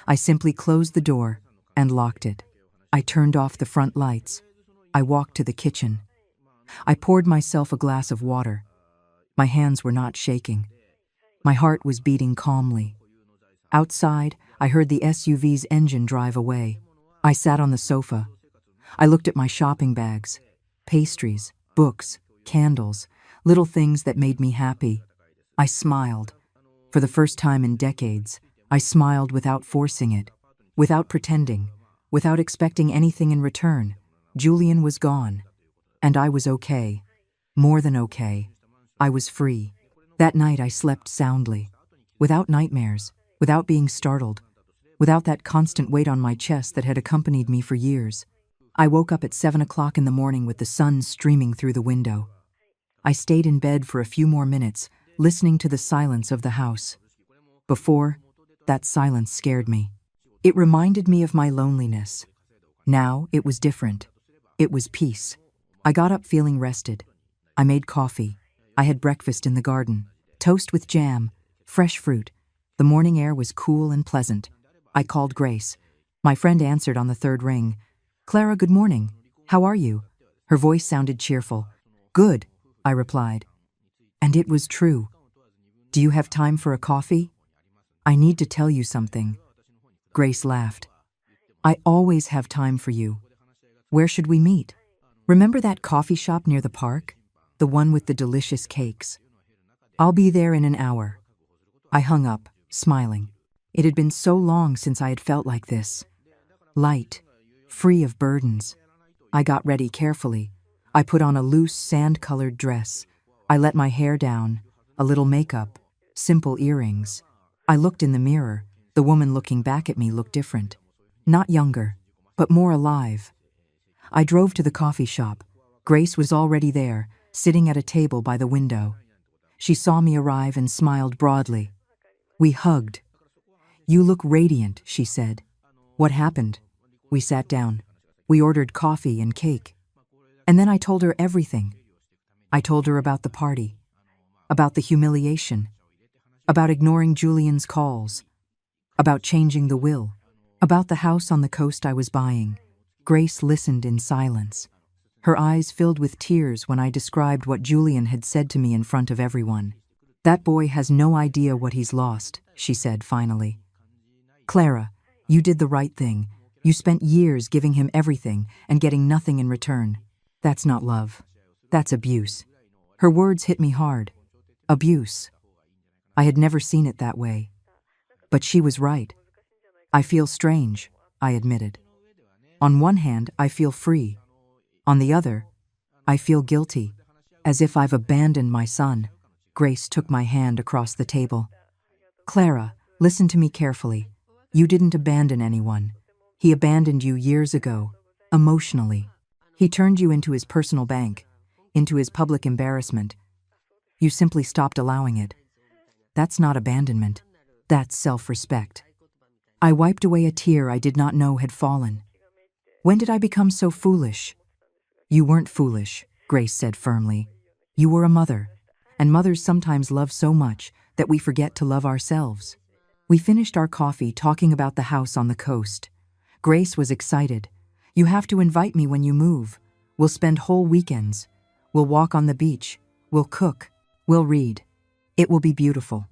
S1: I simply closed the door and locked it. I turned off the front lights. I walked to the kitchen. I poured myself a glass of water. My hands were not shaking. My heart was beating calmly. Outside, I heard the SUV's engine drive away. I sat on the sofa. I looked at my shopping bags, pastries, books, candles, little things that made me happy. I smiled. For the first time in decades, I smiled without forcing it, without pretending, without expecting anything in return. Julian was gone. And I was okay. More than okay. I was free. That night I slept soundly, without nightmares, without being startled, without that constant weight on my chest that had accompanied me for years. I woke up at 7 o'clock in the morning with the sun streaming through the window. I stayed in bed for a few more minutes, listening to the silence of the house. Before, that silence scared me. It reminded me of my loneliness. Now, it was different. It was peace. I got up feeling rested. I made coffee. I had breakfast in the garden. Toast with jam, fresh fruit. The morning air was cool and pleasant. I called Grace. My friend answered on the third ring. Clara, good morning. How are you? Her voice sounded cheerful. Good, I replied. And it was true. Do you have time for a coffee? I need to tell you something. Grace laughed. I always have time for you. Where should we meet? Remember that coffee shop near the park? The one with the delicious cakes. I'll be there in an hour. I hung up, smiling. It had been so long since I had felt like this. Light, free of burdens. I got ready carefully. I put on a loose, sand-colored dress. I let my hair down, a little makeup, simple earrings. I looked in the mirror. The woman looking back at me looked different. Not younger, but more alive. I drove to the coffee shop. Grace was already there, sitting at a table by the window. She saw me arrive and smiled broadly. We hugged. You look radiant, she said. What happened? We sat down. We ordered coffee and cake. And then I told her everything. I told her about the party, about the humiliation, about ignoring Julian's calls, about changing the will, about the house on the coast I was buying. Grace listened in silence. Her eyes filled with tears when I described what Julian had said to me in front of everyone. That boy has no idea what he's lost, she said finally. Clara, you did the right thing. You spent years giving him everything and getting nothing in return. That's not love. That's abuse. Her words hit me hard. Abuse. I had never seen it that way. But she was right. I feel strange, I admitted. On one hand, I feel free. On the other, I feel guilty, as if I've abandoned my son. Grace took my hand across the table. Clara, listen to me carefully. You didn't abandon anyone. He abandoned you years ago, emotionally. He turned you into his personal bank, into his public embarrassment. You simply stopped allowing it. That's not abandonment. That's self-respect. I wiped away a tear I did not know had fallen. When did I become so foolish? You weren't foolish, Grace said firmly. You were a mother, and mothers sometimes love so much that we forget to love ourselves. We finished our coffee talking about the house on the coast. Grace was excited. You have to invite me when you move. We'll spend whole weekends. We'll walk on the beach. We'll cook. We'll read. It will be beautiful."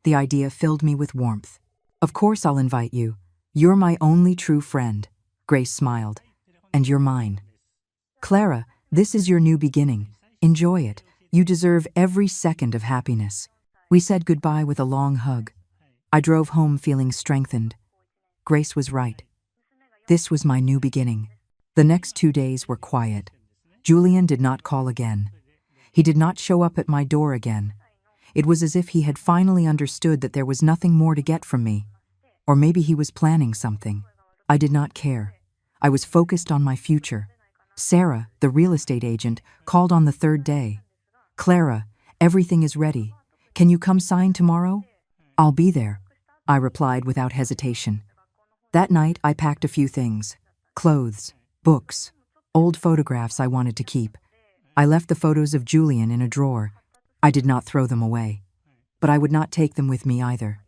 S1: The idea filled me with warmth. "Of course I'll invite you. You're my only true friend." Grace smiled. "And you're mine." "Clara, this is your new beginning. Enjoy it. You deserve every second of happiness." We said goodbye with a long hug. I drove home feeling strengthened. Grace was right. This was my new beginning. The next 2 days were quiet. Julian did not call again. He did not show up at my door again. It was as if he had finally understood that there was nothing more to get from me. Or maybe he was planning something. I did not care. I was focused on my future. Sarah, the real estate agent, called on the 3rd day. "Clara, everything is ready. Can you come sign tomorrow?" "I'll be there," I replied without hesitation. That night, I packed a few things: clothes, books, old photographs I wanted to keep. I left the photos of Julian in a drawer. I did not throw them away. But I would not take them with me either.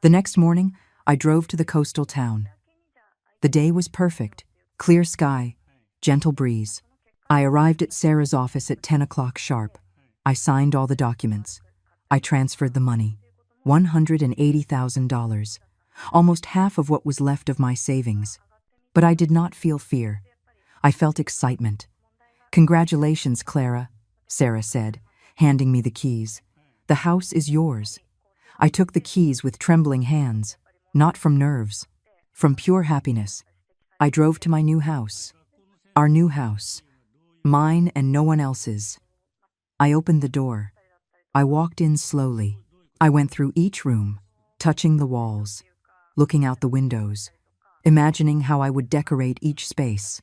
S1: The next morning, I drove to the coastal town. The day was perfect: clear sky, gentle breeze. I arrived at Sarah's office at 10 o'clock sharp. I signed all the documents. I transferred the money, $180,000, almost half of what was left of my savings. But I did not feel fear. I felt excitement. "Congratulations, Clara," Sarah said, handing me the keys. "The house is yours." I took the keys with trembling hands, not from nerves, from pure happiness. I drove to my new house. Our new house. Mine and no one else's. I opened the door. I walked in slowly. I went through each room, touching the walls, looking out the windows, imagining how I would decorate each space.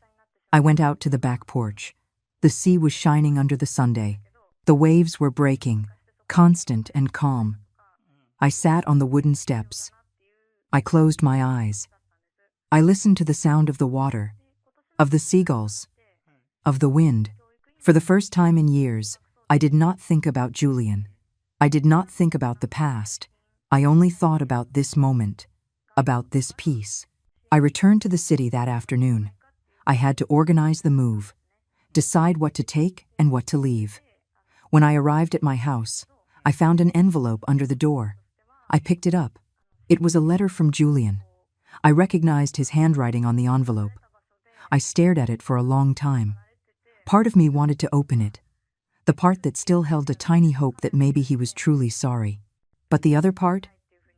S1: I went out to the back porch. The sea was shining under the sunday. The waves were breaking, constant and calm. I sat on the wooden steps. I closed my eyes. I listened to the sound of the water, of the seagulls, of the wind. For the first time in years, I did not think about Julian. I did not think about the past. I only thought about this moment, about this peace. I returned to the city that afternoon. I had to organize the move, decide what to take and what to leave. When I arrived at my house, I found an envelope under the door. I picked it up. It was a letter from Julian. I recognized his handwriting on the envelope. I stared at it for a long time. Part of me wanted to open it, the part that still held a tiny hope that maybe he was truly sorry. But the other part,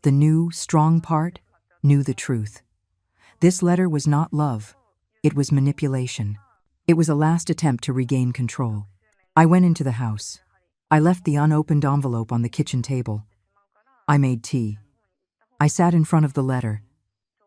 S1: the new, strong part, knew the truth. This letter was not love. It was manipulation. It was a last attempt to regain control. I went into the house. I left the unopened envelope on the kitchen table. I made tea. I sat in front of the letter.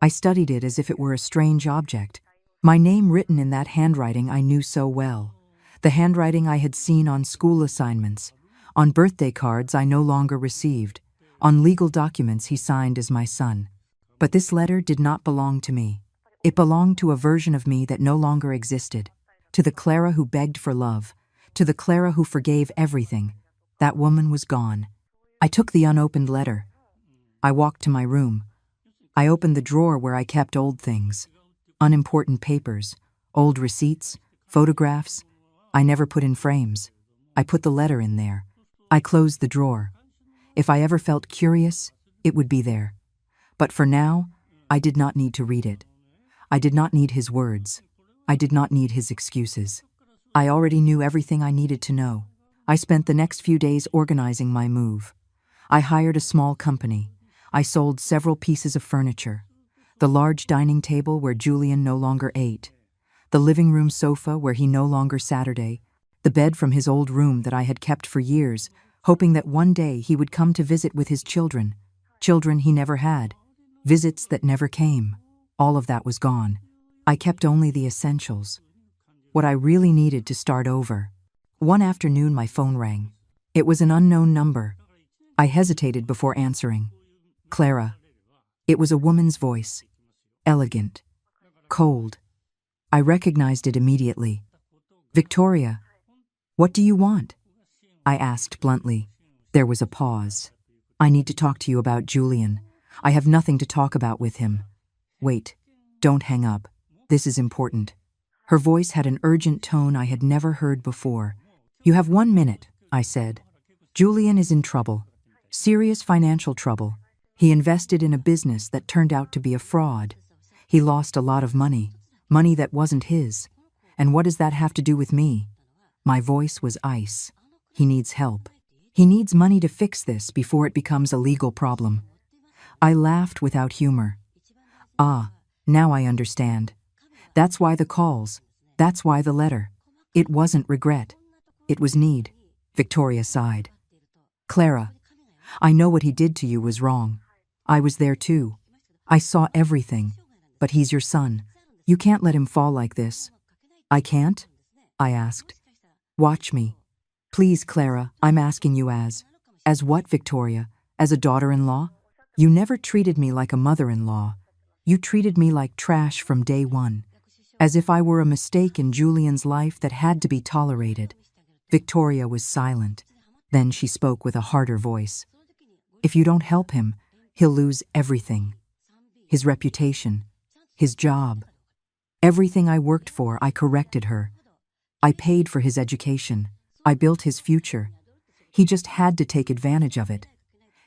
S1: I studied it as if it were a strange object. My name written in that handwriting I knew so well. The handwriting I had seen on school assignments, on birthday cards I no longer received, on legal documents he signed as my son. But this letter did not belong to me. It belonged to a version of me that no longer existed, to the Clara who begged for love, to the Clara who forgave everything. That woman was gone. I took the unopened letter. I walked to my room. I opened the drawer where I kept old things, unimportant papers, old receipts, photographs. I never put in frames. I put the letter in there. I closed the drawer. If I ever felt curious, it would be there. But for now, I did not need to read it. I did not need his words. I did not need his excuses. I already knew everything I needed to know. I spent the next few days organizing my move. I hired a small company. I sold several pieces of furniture. The large dining table where Julian no longer ate. The living room sofa where he no longer Saturday. The bed from his old room that I had kept for years, hoping that one day he would come to visit with his children. Children he never had. Visits that never came. All of that was gone. I kept only the essentials. What I really needed to start over. One afternoon my phone rang. It was an unknown number. I hesitated before answering. Clara. It was a woman's voice. Elegant. Cold. I recognized it immediately. Victoria. What do you want? I asked bluntly. There was a pause. I need to talk to you about Julian. I have nothing to talk about with him. Wait. Don't hang up. This is important. Her voice had an urgent tone I had never heard before. "You have 1 minute," I said. "Julian is in trouble. Serious financial trouble. He invested in a business that turned out to be a fraud. He lost a lot of money, money that wasn't his. And what does that have to do with me?" My voice was ice. "He needs help. He needs money to fix this before it becomes a legal problem." I laughed without humor. "Ah, now I understand. That's why the calls. That's why the letter. It wasn't regret. It was need." Victoria sighed. "Clara, I know what he did to you was wrong. I was there too. I saw everything. But he's your son. You can't let him fall like this." "I can't?" I asked. "Watch me. Please, Clara, I'm asking you as what, Victoria? As a daughter-in-law? You never treated me like a mother-in-law. You treated me like trash from day one. As if I were a mistake in Julian's life that had to be tolerated." Victoria was silent. Then she spoke with a harder voice. "If you don't help him, he'll lose everything. His reputation, his job. Everything I worked for, I corrected her. I paid for his education. I built his future. He just had to take advantage of it.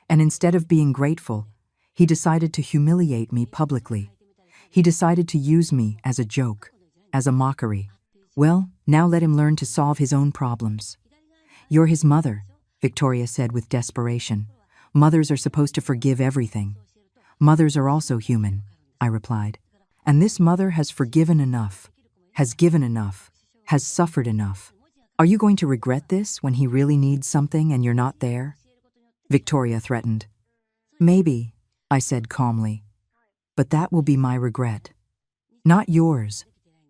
S1: And instead of being grateful, he decided to humiliate me publicly. He decided to use me as a joke, as a mockery. Well, now let him learn to solve his own problems." "You're his mother," Victoria said with desperation. "Mothers are supposed to forgive everything." "Mothers are also human," I replied. "And this mother has forgiven enough, has given enough, has suffered enough. Are you going to regret this when he really needs something and you're not there?" Victoria threatened. "Maybe," I said calmly. "But that will be my regret. Not yours,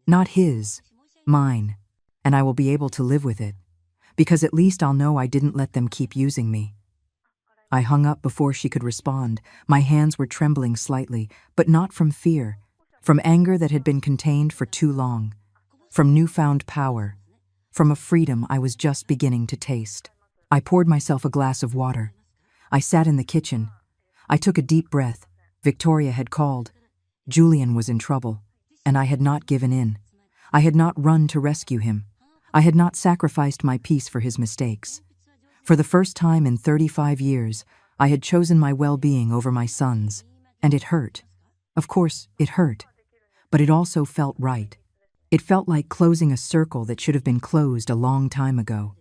S1: not his, mine. And I will be able to live with it. Because at least I'll know I didn't let them keep using me." I hung up before she could respond. My hands were trembling slightly, but not from fear, from anger that had been contained for too long, from newfound power, from a freedom I was just beginning to taste. I poured myself a glass of water. I sat in the kitchen. I took a deep breath. Victoria had called. Julian was in trouble, and I had not given in. I had not run to rescue him. I had not sacrificed my peace for his mistakes. For the first time in 35 years, I had chosen my well-being over my son's, and it hurt. Of course, it hurt. But it also felt right. It felt like closing a circle that should have been closed a long time ago.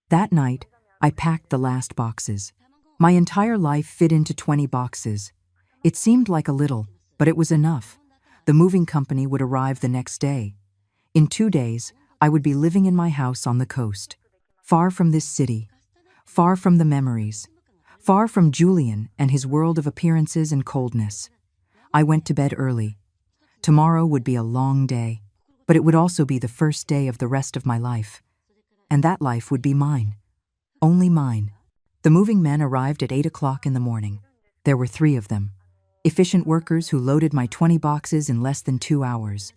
S1: That night, I packed the last boxes. My entire life fit into 20 boxes. It seemed like a little, but it was enough. The moving company would arrive the next day. In 2 days, I would be living in my house on the coast, far from this city, far from the memories, far from Julian and his world of appearances and coldness. I went to bed early. Tomorrow would be a long day, but it would also be the first day of the rest of my life. And that life would be mine. Only mine. The moving men arrived at 8 o'clock in the morning. There were 3 of them. Efficient workers who loaded my 20 boxes in less than 2 hours.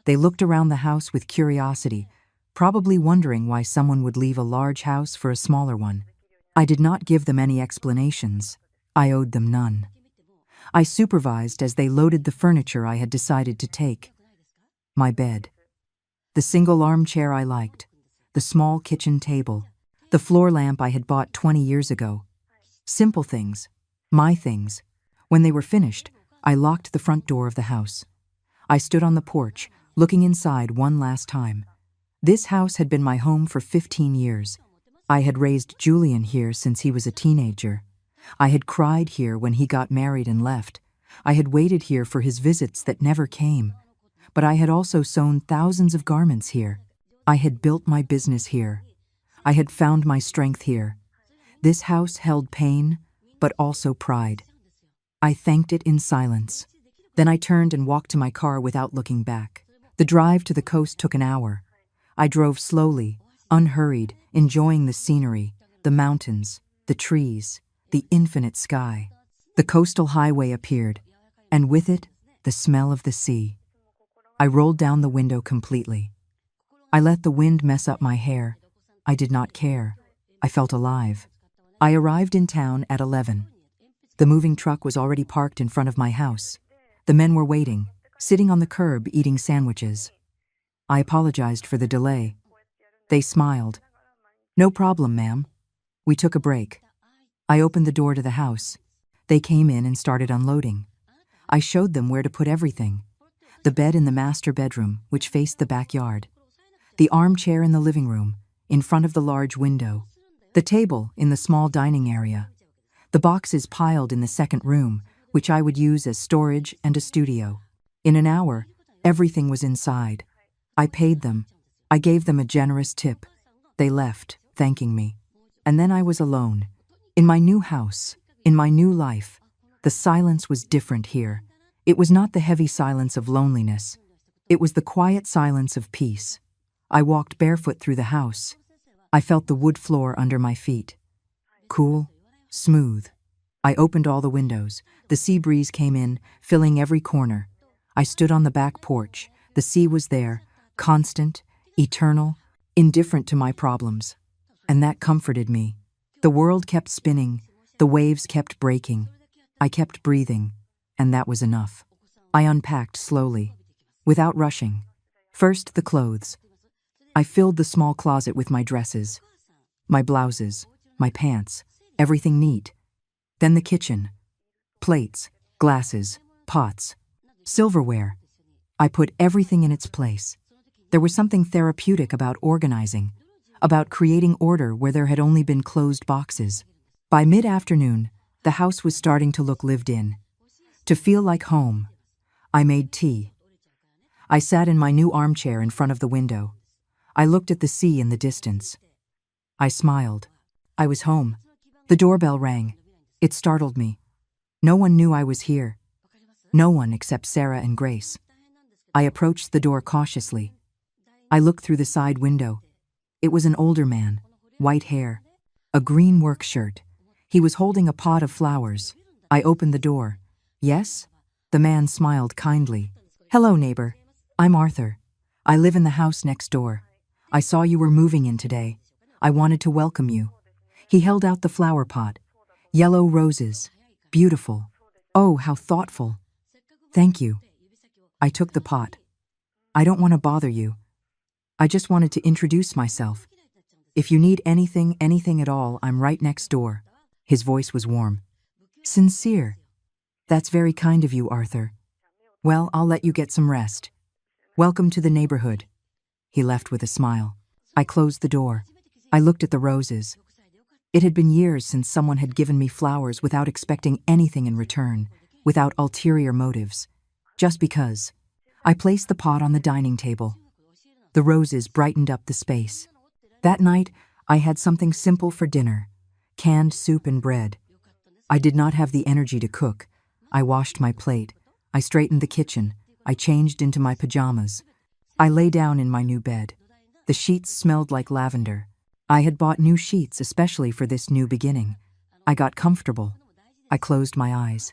S1: They looked around the house with curiosity, probably wondering why someone would leave a large house for a smaller one. I did not give them any explanations. I owed them none. I supervised as they loaded the furniture I had decided to take. My bed. The single armchair I liked. The small kitchen table. The floor lamp I had bought 20 years ago. Simple things. My things. When they were finished, I locked the front door of the house. I stood on the porch, looking inside one last time. This house had been my home for 15 years. I had raised Julian here since he was a teenager. I had cried here when he got married and left. I had waited here for his visits that never came. But I had also sewn thousands of garments here. I had built my business here. I had found my strength here. This house held pain, but also pride. I thanked it in silence. Then I turned and walked to my car without looking back. The drive to the coast took an hour. I drove slowly, unhurried, enjoying the scenery, the mountains, the trees, the infinite sky. The coastal highway appeared, and with it, the smell of the sea. I rolled down the window completely. I let the wind mess up my hair. I did not care. I felt alive. I arrived in town at 11. The moving truck was already parked in front of my house. The men were waiting, sitting on the curb eating sandwiches. I apologized for the delay. They smiled. No problem, ma'am. We took a break. I opened the door to the house. They came in and started unloading. I showed them where to put everything. The bed in the master bedroom, which faced the backyard. The armchair in the living room, in front of the large window. The table in the small dining area. The boxes piled in the second room, which I would use as storage and a studio. In an hour, everything was inside. I paid them. I gave them a generous tip. They left, thanking me. And then I was alone. In my new house, in my new life. The silence was different here. It was not the heavy silence of loneliness. It was the quiet silence of peace. I walked barefoot through the house. I felt the wood floor under my feet. Cool, smooth. I opened all the windows. The sea breeze came in, filling every corner. I stood on the back porch. The sea was there, constant, eternal, indifferent to my problems. And that comforted me. The world kept spinning. The waves kept breaking. I kept breathing, and that was enough. I unpacked slowly, without rushing. First, the clothes. I filled the small closet with my dresses, my blouses, my pants, everything neat. Then the kitchen. Plates, glasses, pots, silverware. I put everything in its place. There was something therapeutic about organizing, about creating order where there had only been closed boxes. By mid-afternoon, the house was starting to look lived in, to feel like home. I made tea. I sat in my new armchair in front of the window. I looked at the sea in the distance. I smiled. I was home. The doorbell rang. It startled me. No one knew I was here. No one except Sarah and Grace. I approached the door cautiously. I looked through the side window. It was an older man, white hair, a green work shirt. He was holding a pot of flowers. I opened the door. Yes? The man smiled kindly. Hello, neighbor. I'm Arthur. I live in the house next door. I saw you were moving in today. I wanted to welcome you. He held out the flower pot. Yellow roses. Beautiful. Oh, how thoughtful. Thank you. I took the pot. I don't want to bother you. I just wanted to introduce myself. If you need anything at all, I'm right next door. His voice was warm. Sincere. That's very kind of you, Arthur. Well, I'll let you get some rest. Welcome to the neighborhood. He left with a smile. I closed the door. I looked at the roses. It had been years since someone had given me flowers without expecting anything in return, without ulterior motives. Just because. I placed the pot on the dining table. The roses brightened up the space. That night, I had something simple for dinner. Canned soup and bread. I did not have the energy to cook. I washed my plate. I straightened the kitchen. I changed into my pajamas. I lay down in my new bed. The sheets smelled like lavender. I had bought new sheets especially for this new beginning. I got comfortable. I closed my eyes.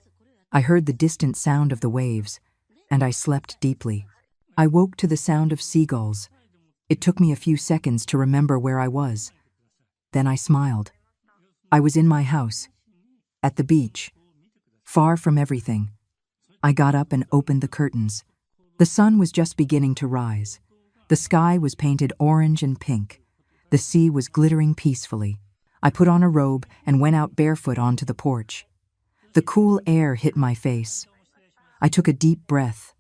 S1: I heard the distant sound of the waves, and I slept deeply. I woke to the sound of seagulls. It took me a few seconds to remember where I was. Then I smiled. I was in my house, at the beach, far from everything. I got up and opened the curtains. The sun was just beginning to rise. The sky was painted orange and pink. The sea was glittering peacefully. I put on a robe and went out barefoot onto the porch. The cool air hit my face. I took a deep breath.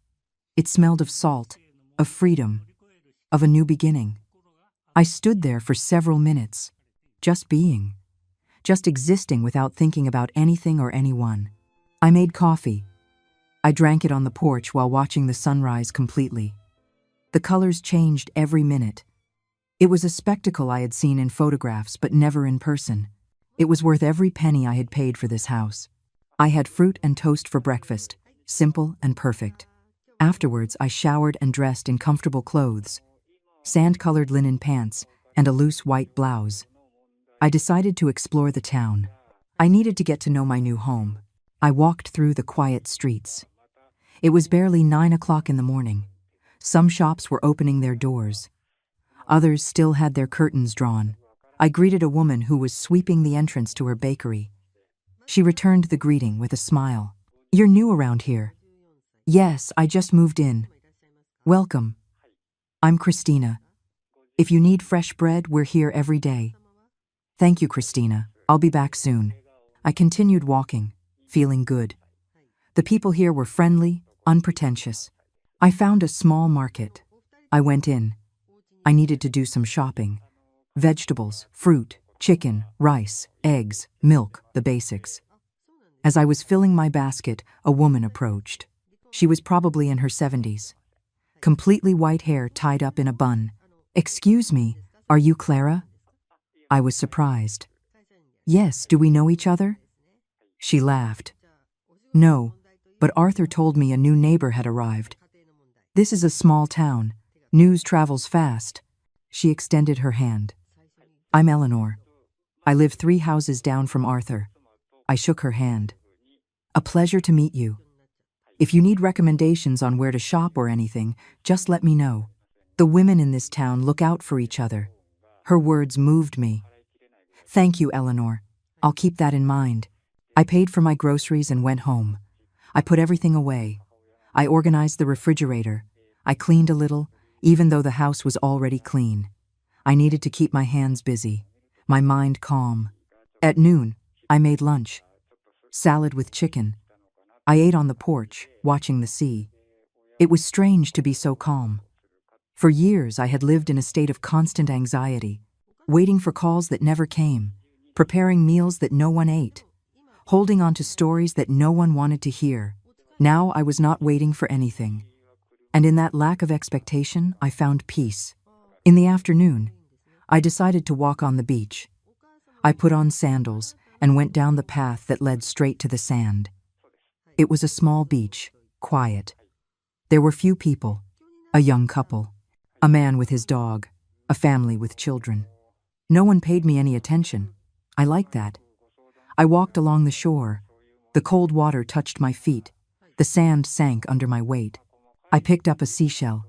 S1: It smelled of salt, of freedom, of a new beginning. I stood there for several minutes, just being, just existing without thinking about anything or anyone. I made coffee. I drank it on the porch while watching the sunrise completely. The colors changed every minute. It was a spectacle I had seen in photographs, but never in person. It was worth every penny I had paid for this house. I had fruit and toast for breakfast, simple and perfect. Afterwards, I showered and dressed in comfortable clothes, sand-colored linen pants, and a loose white blouse. I decided to explore the town. I needed to get to know my new home. I walked through the quiet streets. It was barely 9 o'clock in the morning. Some shops were opening their doors. Others still had their curtains drawn. I greeted a woman who was sweeping the entrance to her bakery. She returned the greeting with a smile. You're new around here. Yes, I just moved in. Welcome. I'm Christina. If you need fresh bread, we're here every day. Thank you, Christina. I'll be back soon. I continued walking, feeling good. The people here were friendly, unpretentious. I found a small market. I went in. I needed to do some shopping. Vegetables, fruit, chicken, rice, eggs, milk, the basics. As I was filling my basket, a woman approached. She was probably in her 70s. Completely white hair tied up in a bun. "Excuse me, are you Clara?" I was surprised. "Yes, do we know each other?" She laughed. "No, but Arthur told me a new neighbor had arrived. This is a small town. News travels fast." She extended her hand. "I'm Eleanor. I live 3 houses down from Arthur." I shook her hand. "A pleasure to meet you. If you need recommendations on where to shop or anything, just let me know. The women in this town look out for each other." Her words moved me. "Thank you, Eleanor. I'll keep that in mind." I paid for my groceries and went home. I put everything away. I organized the refrigerator. I cleaned a little, even though the house was already clean. I needed to keep my hands busy, my mind calm. At noon, I made lunch. Salad with chicken. I ate on the porch, watching the sea. It was strange to be so calm. For years, I had lived in a state of constant anxiety, waiting for calls that never came, preparing meals that no one ate, holding on to stories that no one wanted to hear. Now I was not waiting for anything. And in that lack of expectation, I found peace. In the afternoon, I decided to walk on the beach. I put on sandals and went down the path that led straight to the sand. It was a small beach, quiet. There were few people, a young couple, a man with his dog, a family with children. No one paid me any attention. I liked that. I walked along the shore. The cold water touched my feet. The sand sank under my weight. I picked up a seashell.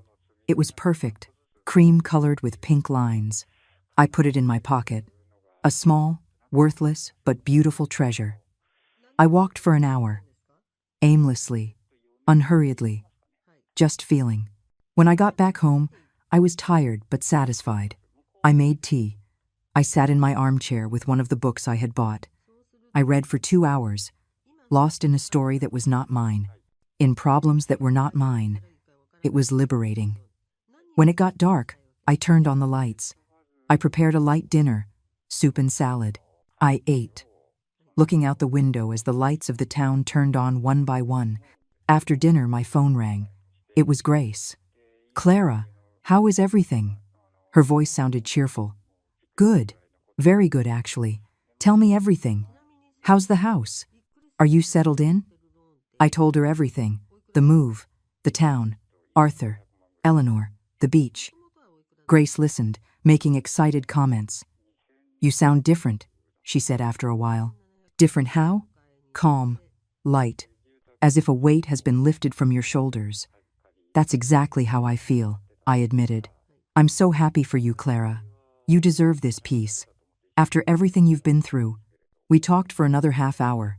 S1: It was perfect, cream-colored with pink lines. I put it in my pocket. A small, worthless, but beautiful treasure. I walked for an hour, aimlessly, unhurriedly, just feeling. When I got back home, I was tired but satisfied. I made tea. I sat in my armchair with one of the books I had bought. I read for 2 hours, lost in a story that was not mine, in problems that were not mine. It was liberating. When it got dark, I turned on the lights. I prepared a light dinner, soup and salad. I ate, looking out the window as the lights of the town turned on one by one. After dinner, my phone rang. It was Grace. "Clara, how is everything?" Her voice sounded cheerful. "Good. Very good, actually. Tell me everything. How's the house? Are you settled in?" I told her everything. The move, the town, Arthur, Eleanor, the beach. Grace listened, making excited comments. "You sound different," she said after a while. "Different how?" "Calm, light, as if a weight has been lifted from your shoulders." "That's exactly how I feel," I admitted. "I'm so happy for you, Clara. You deserve this peace. After everything you've been through." We talked for another half hour.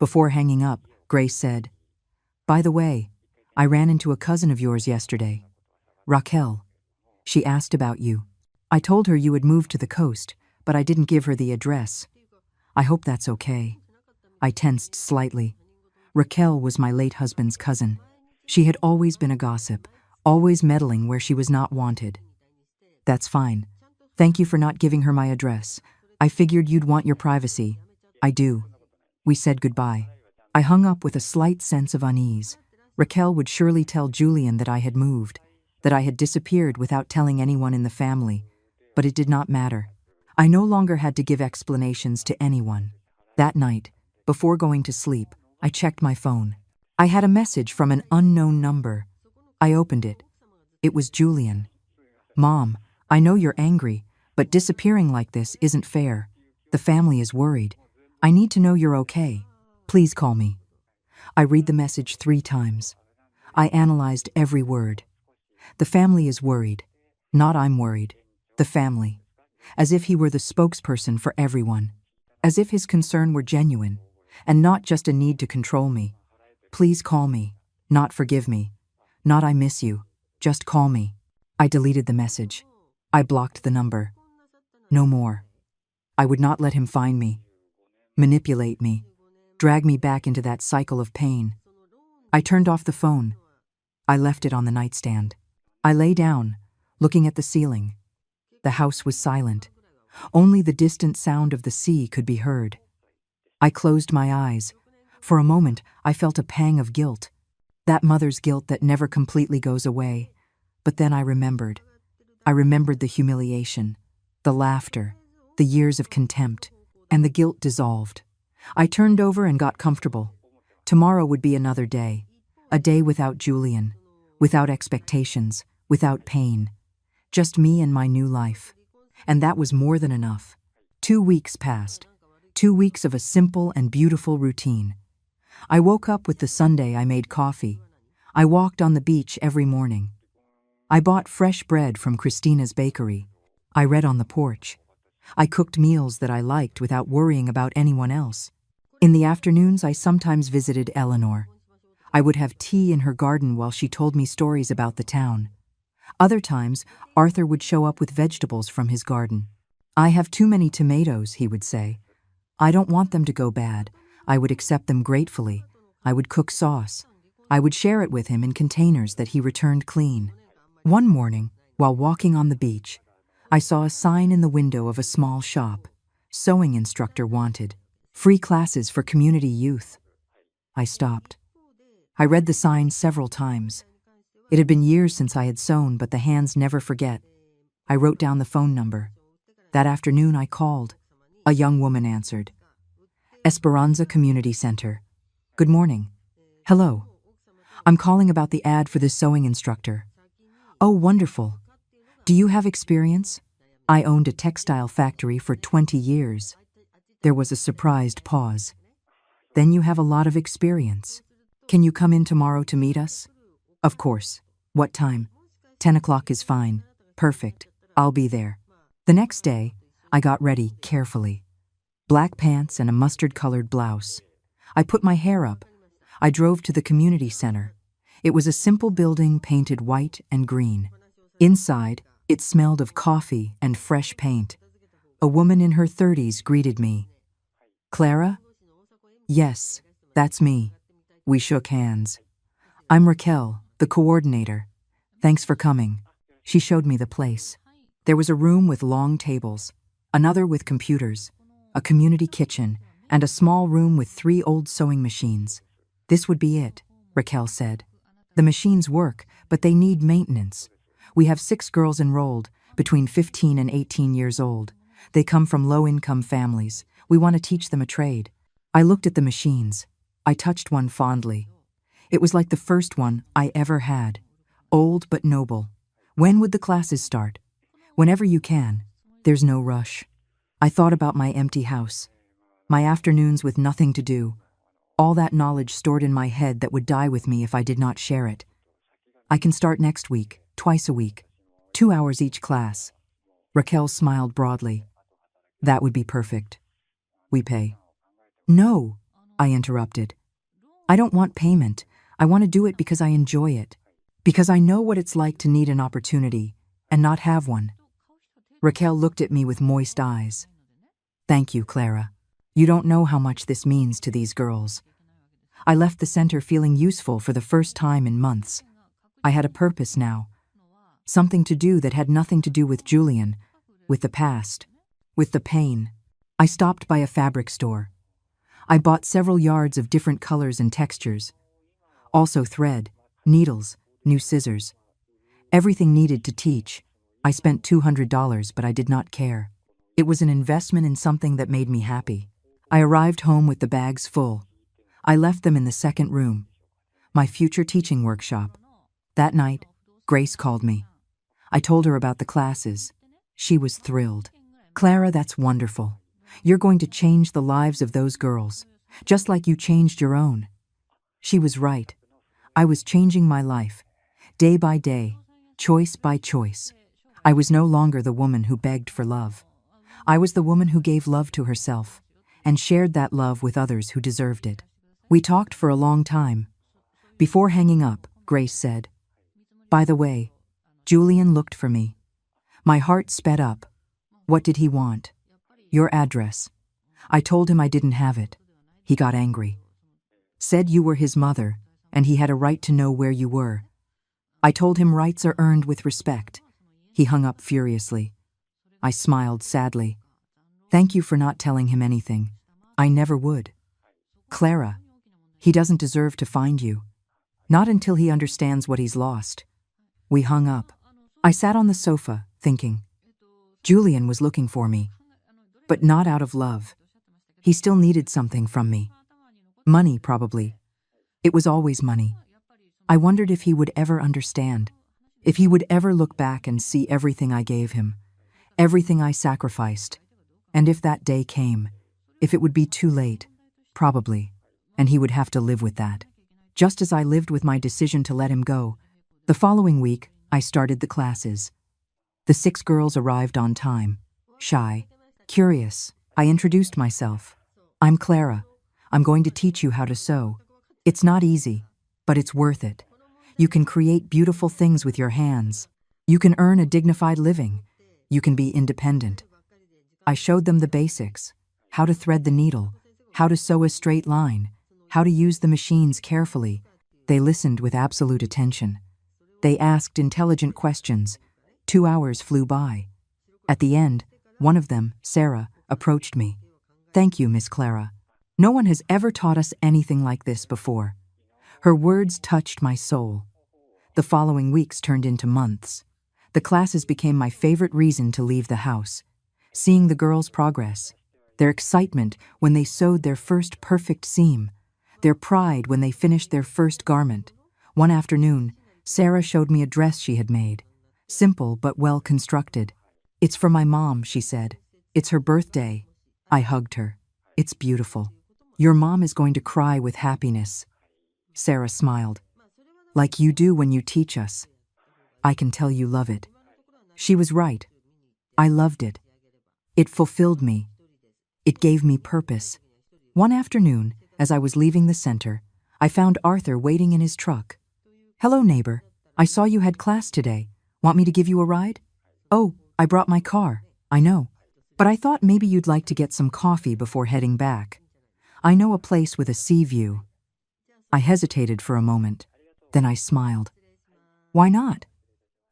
S1: Before hanging up, Grace said, "By the way, I ran into a cousin of yours yesterday, Raquel. She asked about you. I told her you had moved to the coast, but I didn't give her the address. I hope that's okay." I tensed slightly. Raquel was my late husband's cousin. She had always been a gossip, always meddling where she was not wanted. "That's fine. Thank you for not giving her my address. I figured you'd want your privacy." "I do." We said goodbye. I hung up with a slight sense of unease. Raquel would surely tell Julian that I had moved, that I had disappeared without telling anyone in the family. But it did not matter. I no longer had to give explanations to anyone. That night, before going to sleep, I checked my phone. I had a message from an unknown number. I opened it. It was Julian. "Mom, I know you're angry, but disappearing like this isn't fair. The family is worried. I need to know you're okay. Please call me." I read the message 3 times. I analyzed every word. The family is worried. Not I'm worried. The family. As if he were the spokesperson for everyone. As if his concern were genuine, and not just a need to control me. Please call me. Not forgive me. Not I miss you. Just call me. I deleted the message. I blocked the number. No more. I would not let him find me, manipulate me, drag me back into that cycle of pain. I turned off the phone. I left it on the nightstand. I lay down, looking at the ceiling. The house was silent. Only the distant sound of the sea could be heard. I closed my eyes. For a moment, I felt a pang of guilt. That mother's guilt that never completely goes away. But then I remembered. I remembered the humiliation, the laughter, the years of contempt, and the guilt dissolved. I turned over and got comfortable. Tomorrow would be another day. A day without Julian, without expectations, without pain. Just me and my new life. And that was more than enough. 2 weeks passed. 2 weeks of a simple and beautiful routine. I woke up with the Sunday I made coffee. I walked on the beach every morning. I bought fresh bread from Christina's bakery. I read on the porch. I cooked meals that I liked without worrying about anyone else. In the afternoons, I sometimes visited Eleanor. I would have tea in her garden while she told me stories about the town. Other times, Arthur would show up with vegetables from his garden. "I have too many tomatoes," he would say. "I don't want them to go bad." I would accept them gratefully. I would cook sauce. I would share it with him in containers that he returned clean. One morning, while walking on the beach, I saw a sign in the window of a small shop. Sewing instructor wanted. Free classes for community youth. I stopped. I read the sign several times. It had been years since I had sewn, but the hands never forget. I wrote down the phone number. That afternoon I called. A young woman answered. Esperanza Community Center. "Good morning." "Hello. I'm calling about the ad for this sewing instructor." "Oh, wonderful. Do you have experience?" "I owned a textile factory for 20 years. There was a surprised pause. "Then you have a lot of experience. Can you come in tomorrow to meet us?" "Of course. What time?" 10 o'clock is fine. "Perfect. I'll be there." The next day, I got ready carefully. Black pants and a mustard-colored blouse. I put my hair up. I drove to the community center. It was a simple building painted white and green. Inside, it smelled of coffee and fresh paint. A woman in her 30s greeted me. "Clara?" "Yes, that's me." We shook hands. "I'm Raquel, the coordinator. Thanks for coming." She showed me the place. There was a room with long tables, another with computers, a community kitchen, and a small room with 3 old sewing machines. "This would be it," Raquel said. "The machines work, but they need maintenance. We have 6 girls enrolled, between 15 and 18 years old. They come from low-income families. We want to teach them a trade." I looked at the machines. I touched one fondly. It was like the first one I ever had. Old but noble. "When would the classes start?" "Whenever you can. There's no rush." I thought about my empty house, my afternoons with nothing to do, all that knowledge stored in my head that would die with me if I did not share it. "I can start next week, twice a week, 2 hours each class." Raquel smiled broadly. "That would be perfect. We pay." "No," I interrupted. "I don't want payment. I want to do it because I enjoy it. Because I know what it's like to need an opportunity and not have one." Raquel looked at me with moist eyes. "Thank you, Clara. You don't know how much this means to these girls." I left the center feeling useful for the first time in months. I had a purpose now. Something to do that had nothing to do with Julian, with the past, with the pain. I stopped by a fabric store. I bought several yards of different colors and textures. Also thread, needles, new scissors. Everything needed to teach. I spent $200, but I did not care. It was an investment in something that made me happy. I arrived home with the bags full. I left them in the second room, my future teaching workshop. That night, Grace called me. I told her about the classes. She was thrilled. "Clara, that's wonderful. You're going to change the lives of those girls, just like you changed your own." She was right. I was changing my life, day by day, choice by choice. I was no longer the woman who begged for love. I was the woman who gave love to herself and shared that love with others who deserved it. We talked for a long time. Before hanging up, Grace said, "By the way, Julian looked for me. My heart sped up. What did he want? Your address. I told him I didn't have it. He got angry. Said you were his mother, and he had a right to know where you were. I told him rights are earned with respect. He hung up furiously. I smiled sadly. Thank you for not telling him anything. I never would. Clara, he doesn't deserve to find you. Not until he understands what he's lost. We hung up. I sat on the sofa, thinking. Julian was looking for me, but not out of love. He still needed something from me. Money, probably. It was always money. I wondered if he would ever understand, if he would ever look back and see everything I gave him, everything I sacrificed, and if that day came, if it would be too late, probably, and he would have to live with that. Just as I lived with my decision to let him go, the following week, I started the classes. The 6 girls arrived on time. Shy, curious, I introduced myself. I'm Clara. I'm going to teach you how to sew. It's not easy, but it's worth it. You can create beautiful things with your hands. You can earn a dignified living. You can be independent. I showed them the basics, how to thread the needle, how to sew a straight line, how to use the machines carefully. They listened with absolute attention. They asked intelligent questions. 2 hours flew by. At the end, one of them, Sarah, approached me. Thank you, Miss Clara. No one has ever taught us anything like this before. Her words touched my soul. The following weeks turned into months. The classes became my favorite reason to leave the house. Seeing the girls' progress, their excitement when they sewed their first perfect seam, their pride when they finished their first garment. One afternoon, Sarah showed me a dress she had made. Simple but well constructed. It's for my mom, she said. It's her birthday. I hugged her. It's beautiful. Your mom is going to cry with happiness. Sarah smiled. Like you do when you teach us. I can tell you love it. She was right. I loved it. It fulfilled me. It gave me purpose. One afternoon, as I was leaving the center, I found Arthur waiting in his truck. Hello, neighbor. I saw you had class today. Want me to give you a ride? Oh, I brought my car. I know. But I thought maybe you'd like to get some coffee before heading back. I know a place with a sea view. I hesitated for a moment. Then I smiled. Why not?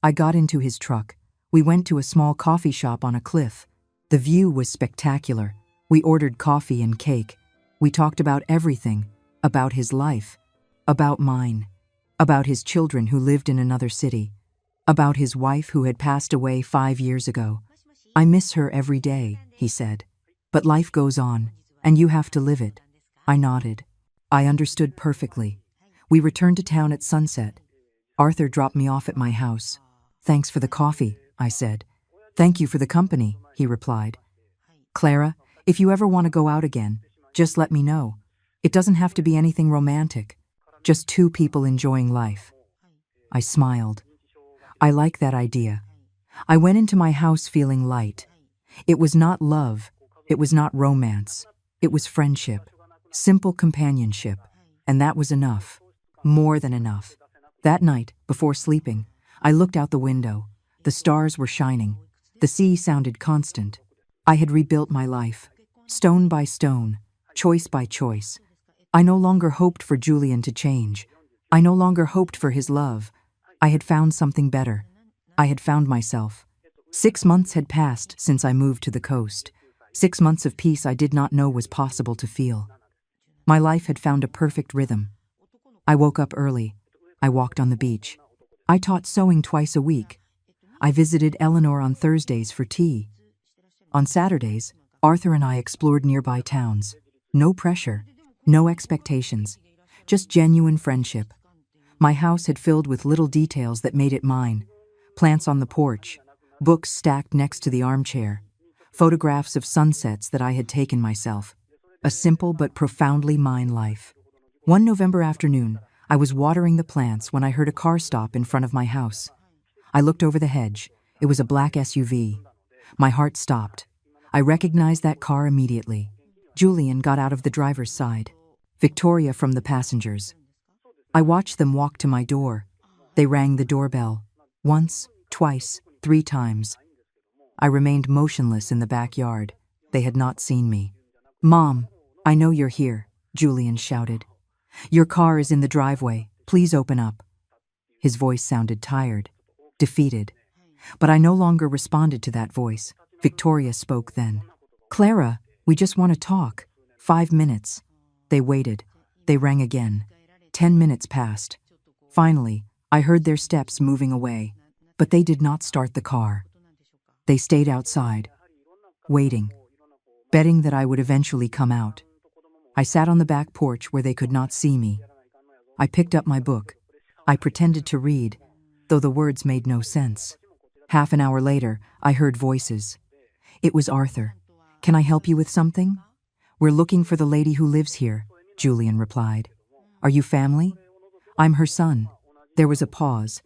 S1: I got into his truck. We went to a small coffee shop on a cliff. The view was spectacular. We ordered coffee and cake. We talked about everything, about his life, about mine, about his children who lived in another city, about his wife who had passed away 5 years ago. I miss her every day, he said. But life goes on, and you have to live it. I nodded. I understood perfectly. We returned to town at sunset. Arthur dropped me off at my house. Thanks for the coffee, I said. Thank you for the company, he replied. Clara, if you ever want to go out again, just let me know. It doesn't have to be anything romantic. Just 2 people enjoying life. I smiled. I like that idea. I went into my house feeling light. It was not love. It was not romance. It was friendship. Simple companionship. And that was enough. More than enough. That night, before sleeping, I looked out the window. The stars were shining. The sea sounded constant. I had rebuilt my life. Stone by stone. Choice by choice. I no longer hoped for Julian to change. I no longer hoped for his love. I had found something better. I had found myself. 6 months had passed since I moved to the coast. 6 months of peace I did not know was possible to feel. My life had found a perfect rhythm. I woke up early. I walked on the beach. I taught sewing twice a week. I visited Eleanor on Thursdays for tea. On Saturdays, Arthur and I explored nearby towns. No pressure, no expectations, just genuine friendship. My house had filled with little details that made it mine. Plants on the porch, books stacked next to the armchair, photographs of sunsets that I had taken myself. A simple but profoundly mine life. One November afternoon, I was watering the plants when I heard a car stop in front of my house. I looked over the hedge. It was a black SUV. My heart stopped. I recognized that car immediately. Julian got out of the driver's side. Victoria from the passengers. I watched them walk to my door. They rang the doorbell. Once, Twice, 3 times. I remained motionless in the backyard. They had not seen me. "Mom, I know you're here," Julian shouted. "Your car is in the driveway. Please open up." His voice sounded tired, defeated. But I no longer responded to that voice. Victoria spoke then. "Clara, we just want to talk." 5 minutes. They waited. They rang again. 10 minutes passed. Finally, I heard their steps moving away, but they did not start the car. They stayed outside, waiting, betting that I would eventually come out. I sat on the back porch where they could not see me. I picked up my book. I pretended to read, though the words made no sense. Half an hour later, I heard voices. It was Arthur. "Can I help you with something?" "We're looking for the lady who lives here," Julian replied. "Are you family?" "I'm her son." There was a pause.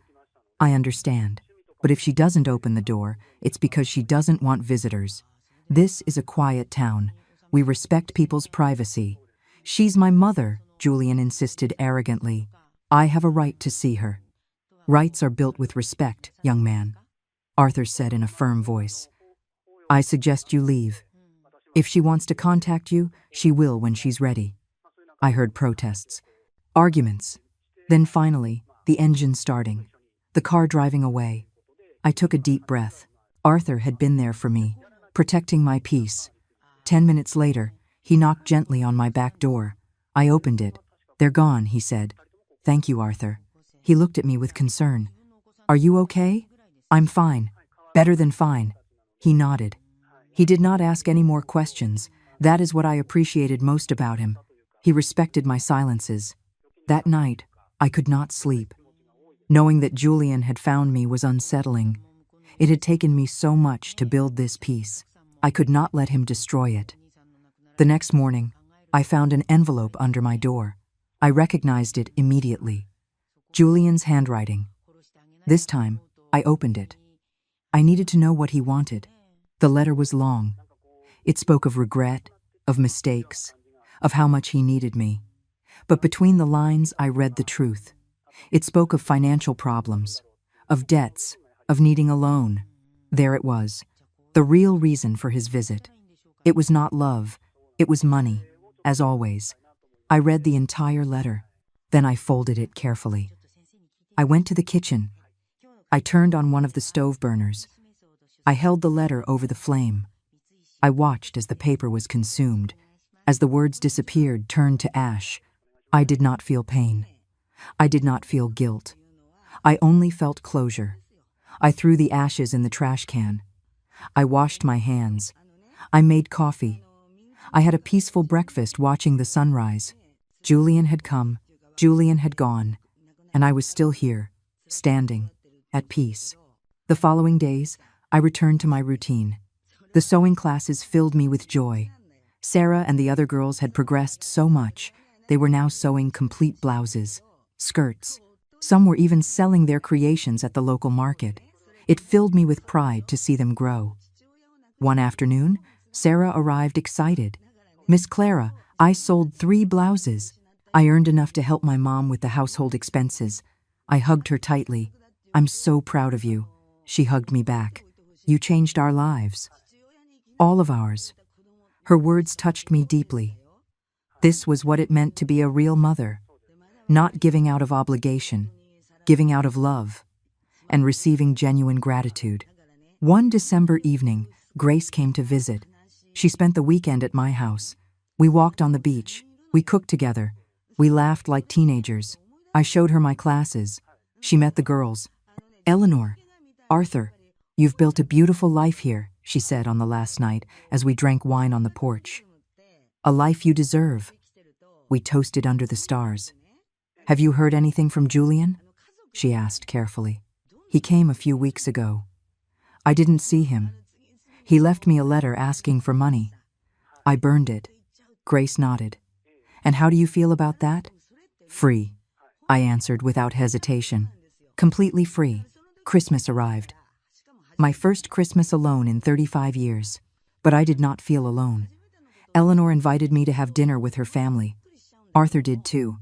S1: "I understand. But if she doesn't open the door, it's because she doesn't want visitors. This is a quiet town. We respect people's privacy." "She's my mother," Julian insisted arrogantly. "I have a right to see her." "Rights are built with respect, young man," Arthur said in a firm voice. "I suggest you leave. If she wants to contact you, she will when she's ready." I heard protests, arguments. Then finally, the engine starting, the car driving away. I took a deep breath. Arthur had been there for me, protecting my peace. 10 minutes later, he knocked gently on my back door. I opened it. "They're gone," he said. "Thank you, Arthur." He looked at me with concern. "Are you okay?" "I'm fine. Better than fine." He nodded. He did not ask any more questions. That is what I appreciated most about him. He respected my silences. That night, I could not sleep. Knowing that Julian had found me was unsettling. It had taken me so much to build this peace. I could not let him destroy it. The next morning, I found an envelope under my door. I recognized it immediately. Julian's handwriting. This time, I opened it. I needed to know what he wanted. The letter was long. It spoke of regret, of mistakes, of how much he needed me. But between the lines, I read the truth. It spoke of financial problems, of debts, of needing a loan. There it was, the real reason for his visit. It was not love, it was money, as always. I read the entire letter. Then I folded it carefully. I went to the kitchen. I turned on one of the stove burners. I held the letter over the flame. I watched as the paper was consumed, as the words disappeared, turned to ash. I did not feel pain. I did not feel guilt. I only felt closure. I threw the ashes in the trash can. I washed my hands. I made coffee. I had a peaceful breakfast watching the sunrise. Julian had come, Julian had gone, and I was still here, standing, at peace. The following days, I returned to my routine. The sewing classes filled me with joy. Sarah and the other girls had progressed so much. They were now sewing complete blouses, skirts. Some were even selling their creations at the local market. It filled me with pride to see them grow. One afternoon, Sarah arrived excited. "Miss Clara, I sold 3 blouses. I earned enough to help my mom with the household expenses." I hugged her tightly. "I'm so proud of you." She hugged me back. "You changed our lives." All of ours. Her words touched me deeply. This was what it meant to be a real mother. Not giving out of obligation, giving out of love, and receiving genuine gratitude. One December evening, Grace came to visit. She spent the weekend at my house. We walked on the beach. We cooked together. We laughed like teenagers. I showed her my classes. She met the girls. "Eleanor, Arthur, you've built a beautiful life here," she said on the last night as we drank wine on the porch. "A life you deserve." We toasted under the stars. "Have you heard anything from Julian?" she asked carefully. "He came a few weeks ago. I didn't see him. He left me a letter asking for money. I burned it." Grace nodded. "And how do you feel about that?" "Free," I answered without hesitation. "Completely free." Christmas arrived. My first Christmas alone in 35 years. But I did not feel alone. Eleanor invited me to have dinner with her family. Arthur did too.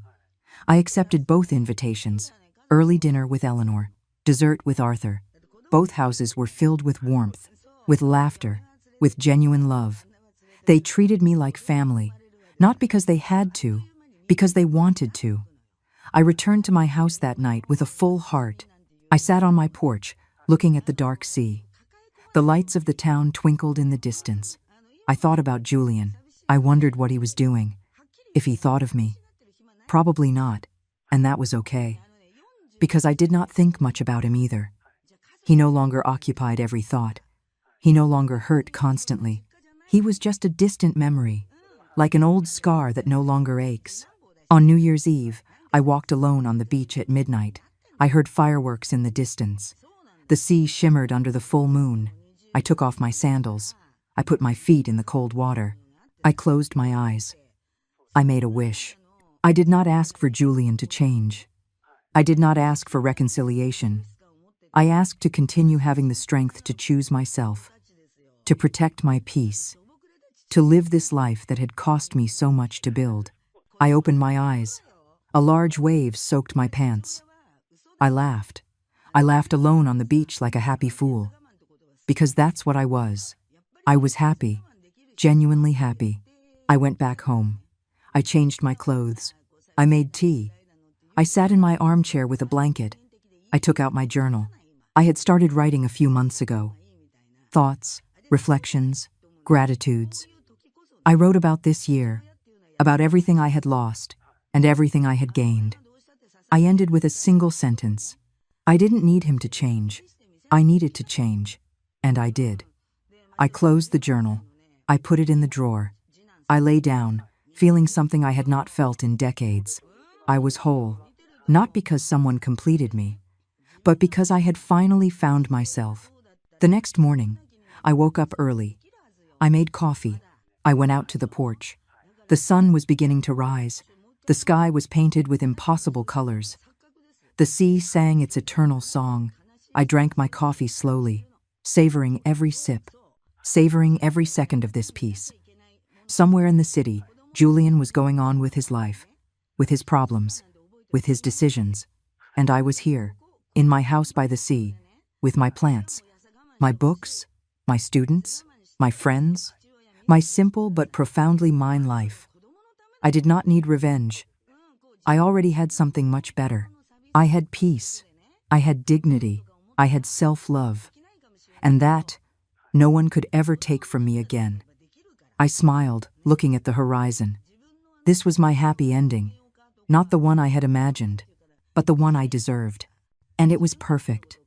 S1: I accepted both invitations. Early dinner with Eleanor, dessert with Arthur. Both houses were filled with warmth, with laughter, with genuine love. They treated me like family, not because they had to, because they wanted to. I returned to my house that night with a full heart. I sat on my porch, looking at the dark sea. The lights of the town twinkled in the distance. I thought about Julian. I wondered what he was doing. If he thought of me. Probably not, and that was okay. Because I did not think much about him either. He no longer occupied every thought. He no longer hurt constantly. He was just a distant memory, like an old scar that no longer aches. On New Year's Eve, I walked alone on the beach at midnight. I heard fireworks in the distance. The sea shimmered under the full moon. I took off my sandals. I put my feet in the cold water. I closed my eyes. I made a wish. I did not ask for Julian to change. I did not ask for reconciliation. I asked to continue having the strength to choose myself, to protect my peace, to live this life that had cost me so much to build. I opened my eyes. A large wave soaked my pants. I laughed. I laughed alone on the beach like a happy fool. Because that's what I was. I was happy, genuinely happy. I went back home. I changed my clothes. I made tea. I sat in my armchair with a blanket. I took out my journal. I had started writing a few months ago. Thoughts, reflections, gratitudes. I wrote about this year, about everything I had lost and everything I had gained. I ended with a single sentence. I didn't need him to change. I needed to change, and I did. I closed the journal. I put it in the drawer. I lay down, feeling something I had not felt in decades. I was whole, not because someone completed me, but because I had finally found myself. The next morning, I woke up early. I made coffee. I went out to the porch. The sun was beginning to rise. The sky was painted with impossible colors. The sea sang its eternal song. I drank my coffee slowly, savoring every sip, savoring every second of this peace. Somewhere in the city, Julian was going on with his life, with his problems, with his decisions. And I was here, in my house by the sea, with my plants, my books, my students, my friends, my simple but profoundly mine life. I did not need revenge. I already had something much better. I had peace. I had dignity. I had self-love. And that, no one could ever take from me again. I smiled, looking at the horizon. This was my happy ending, not the one I had imagined, but the one I deserved. And it was perfect.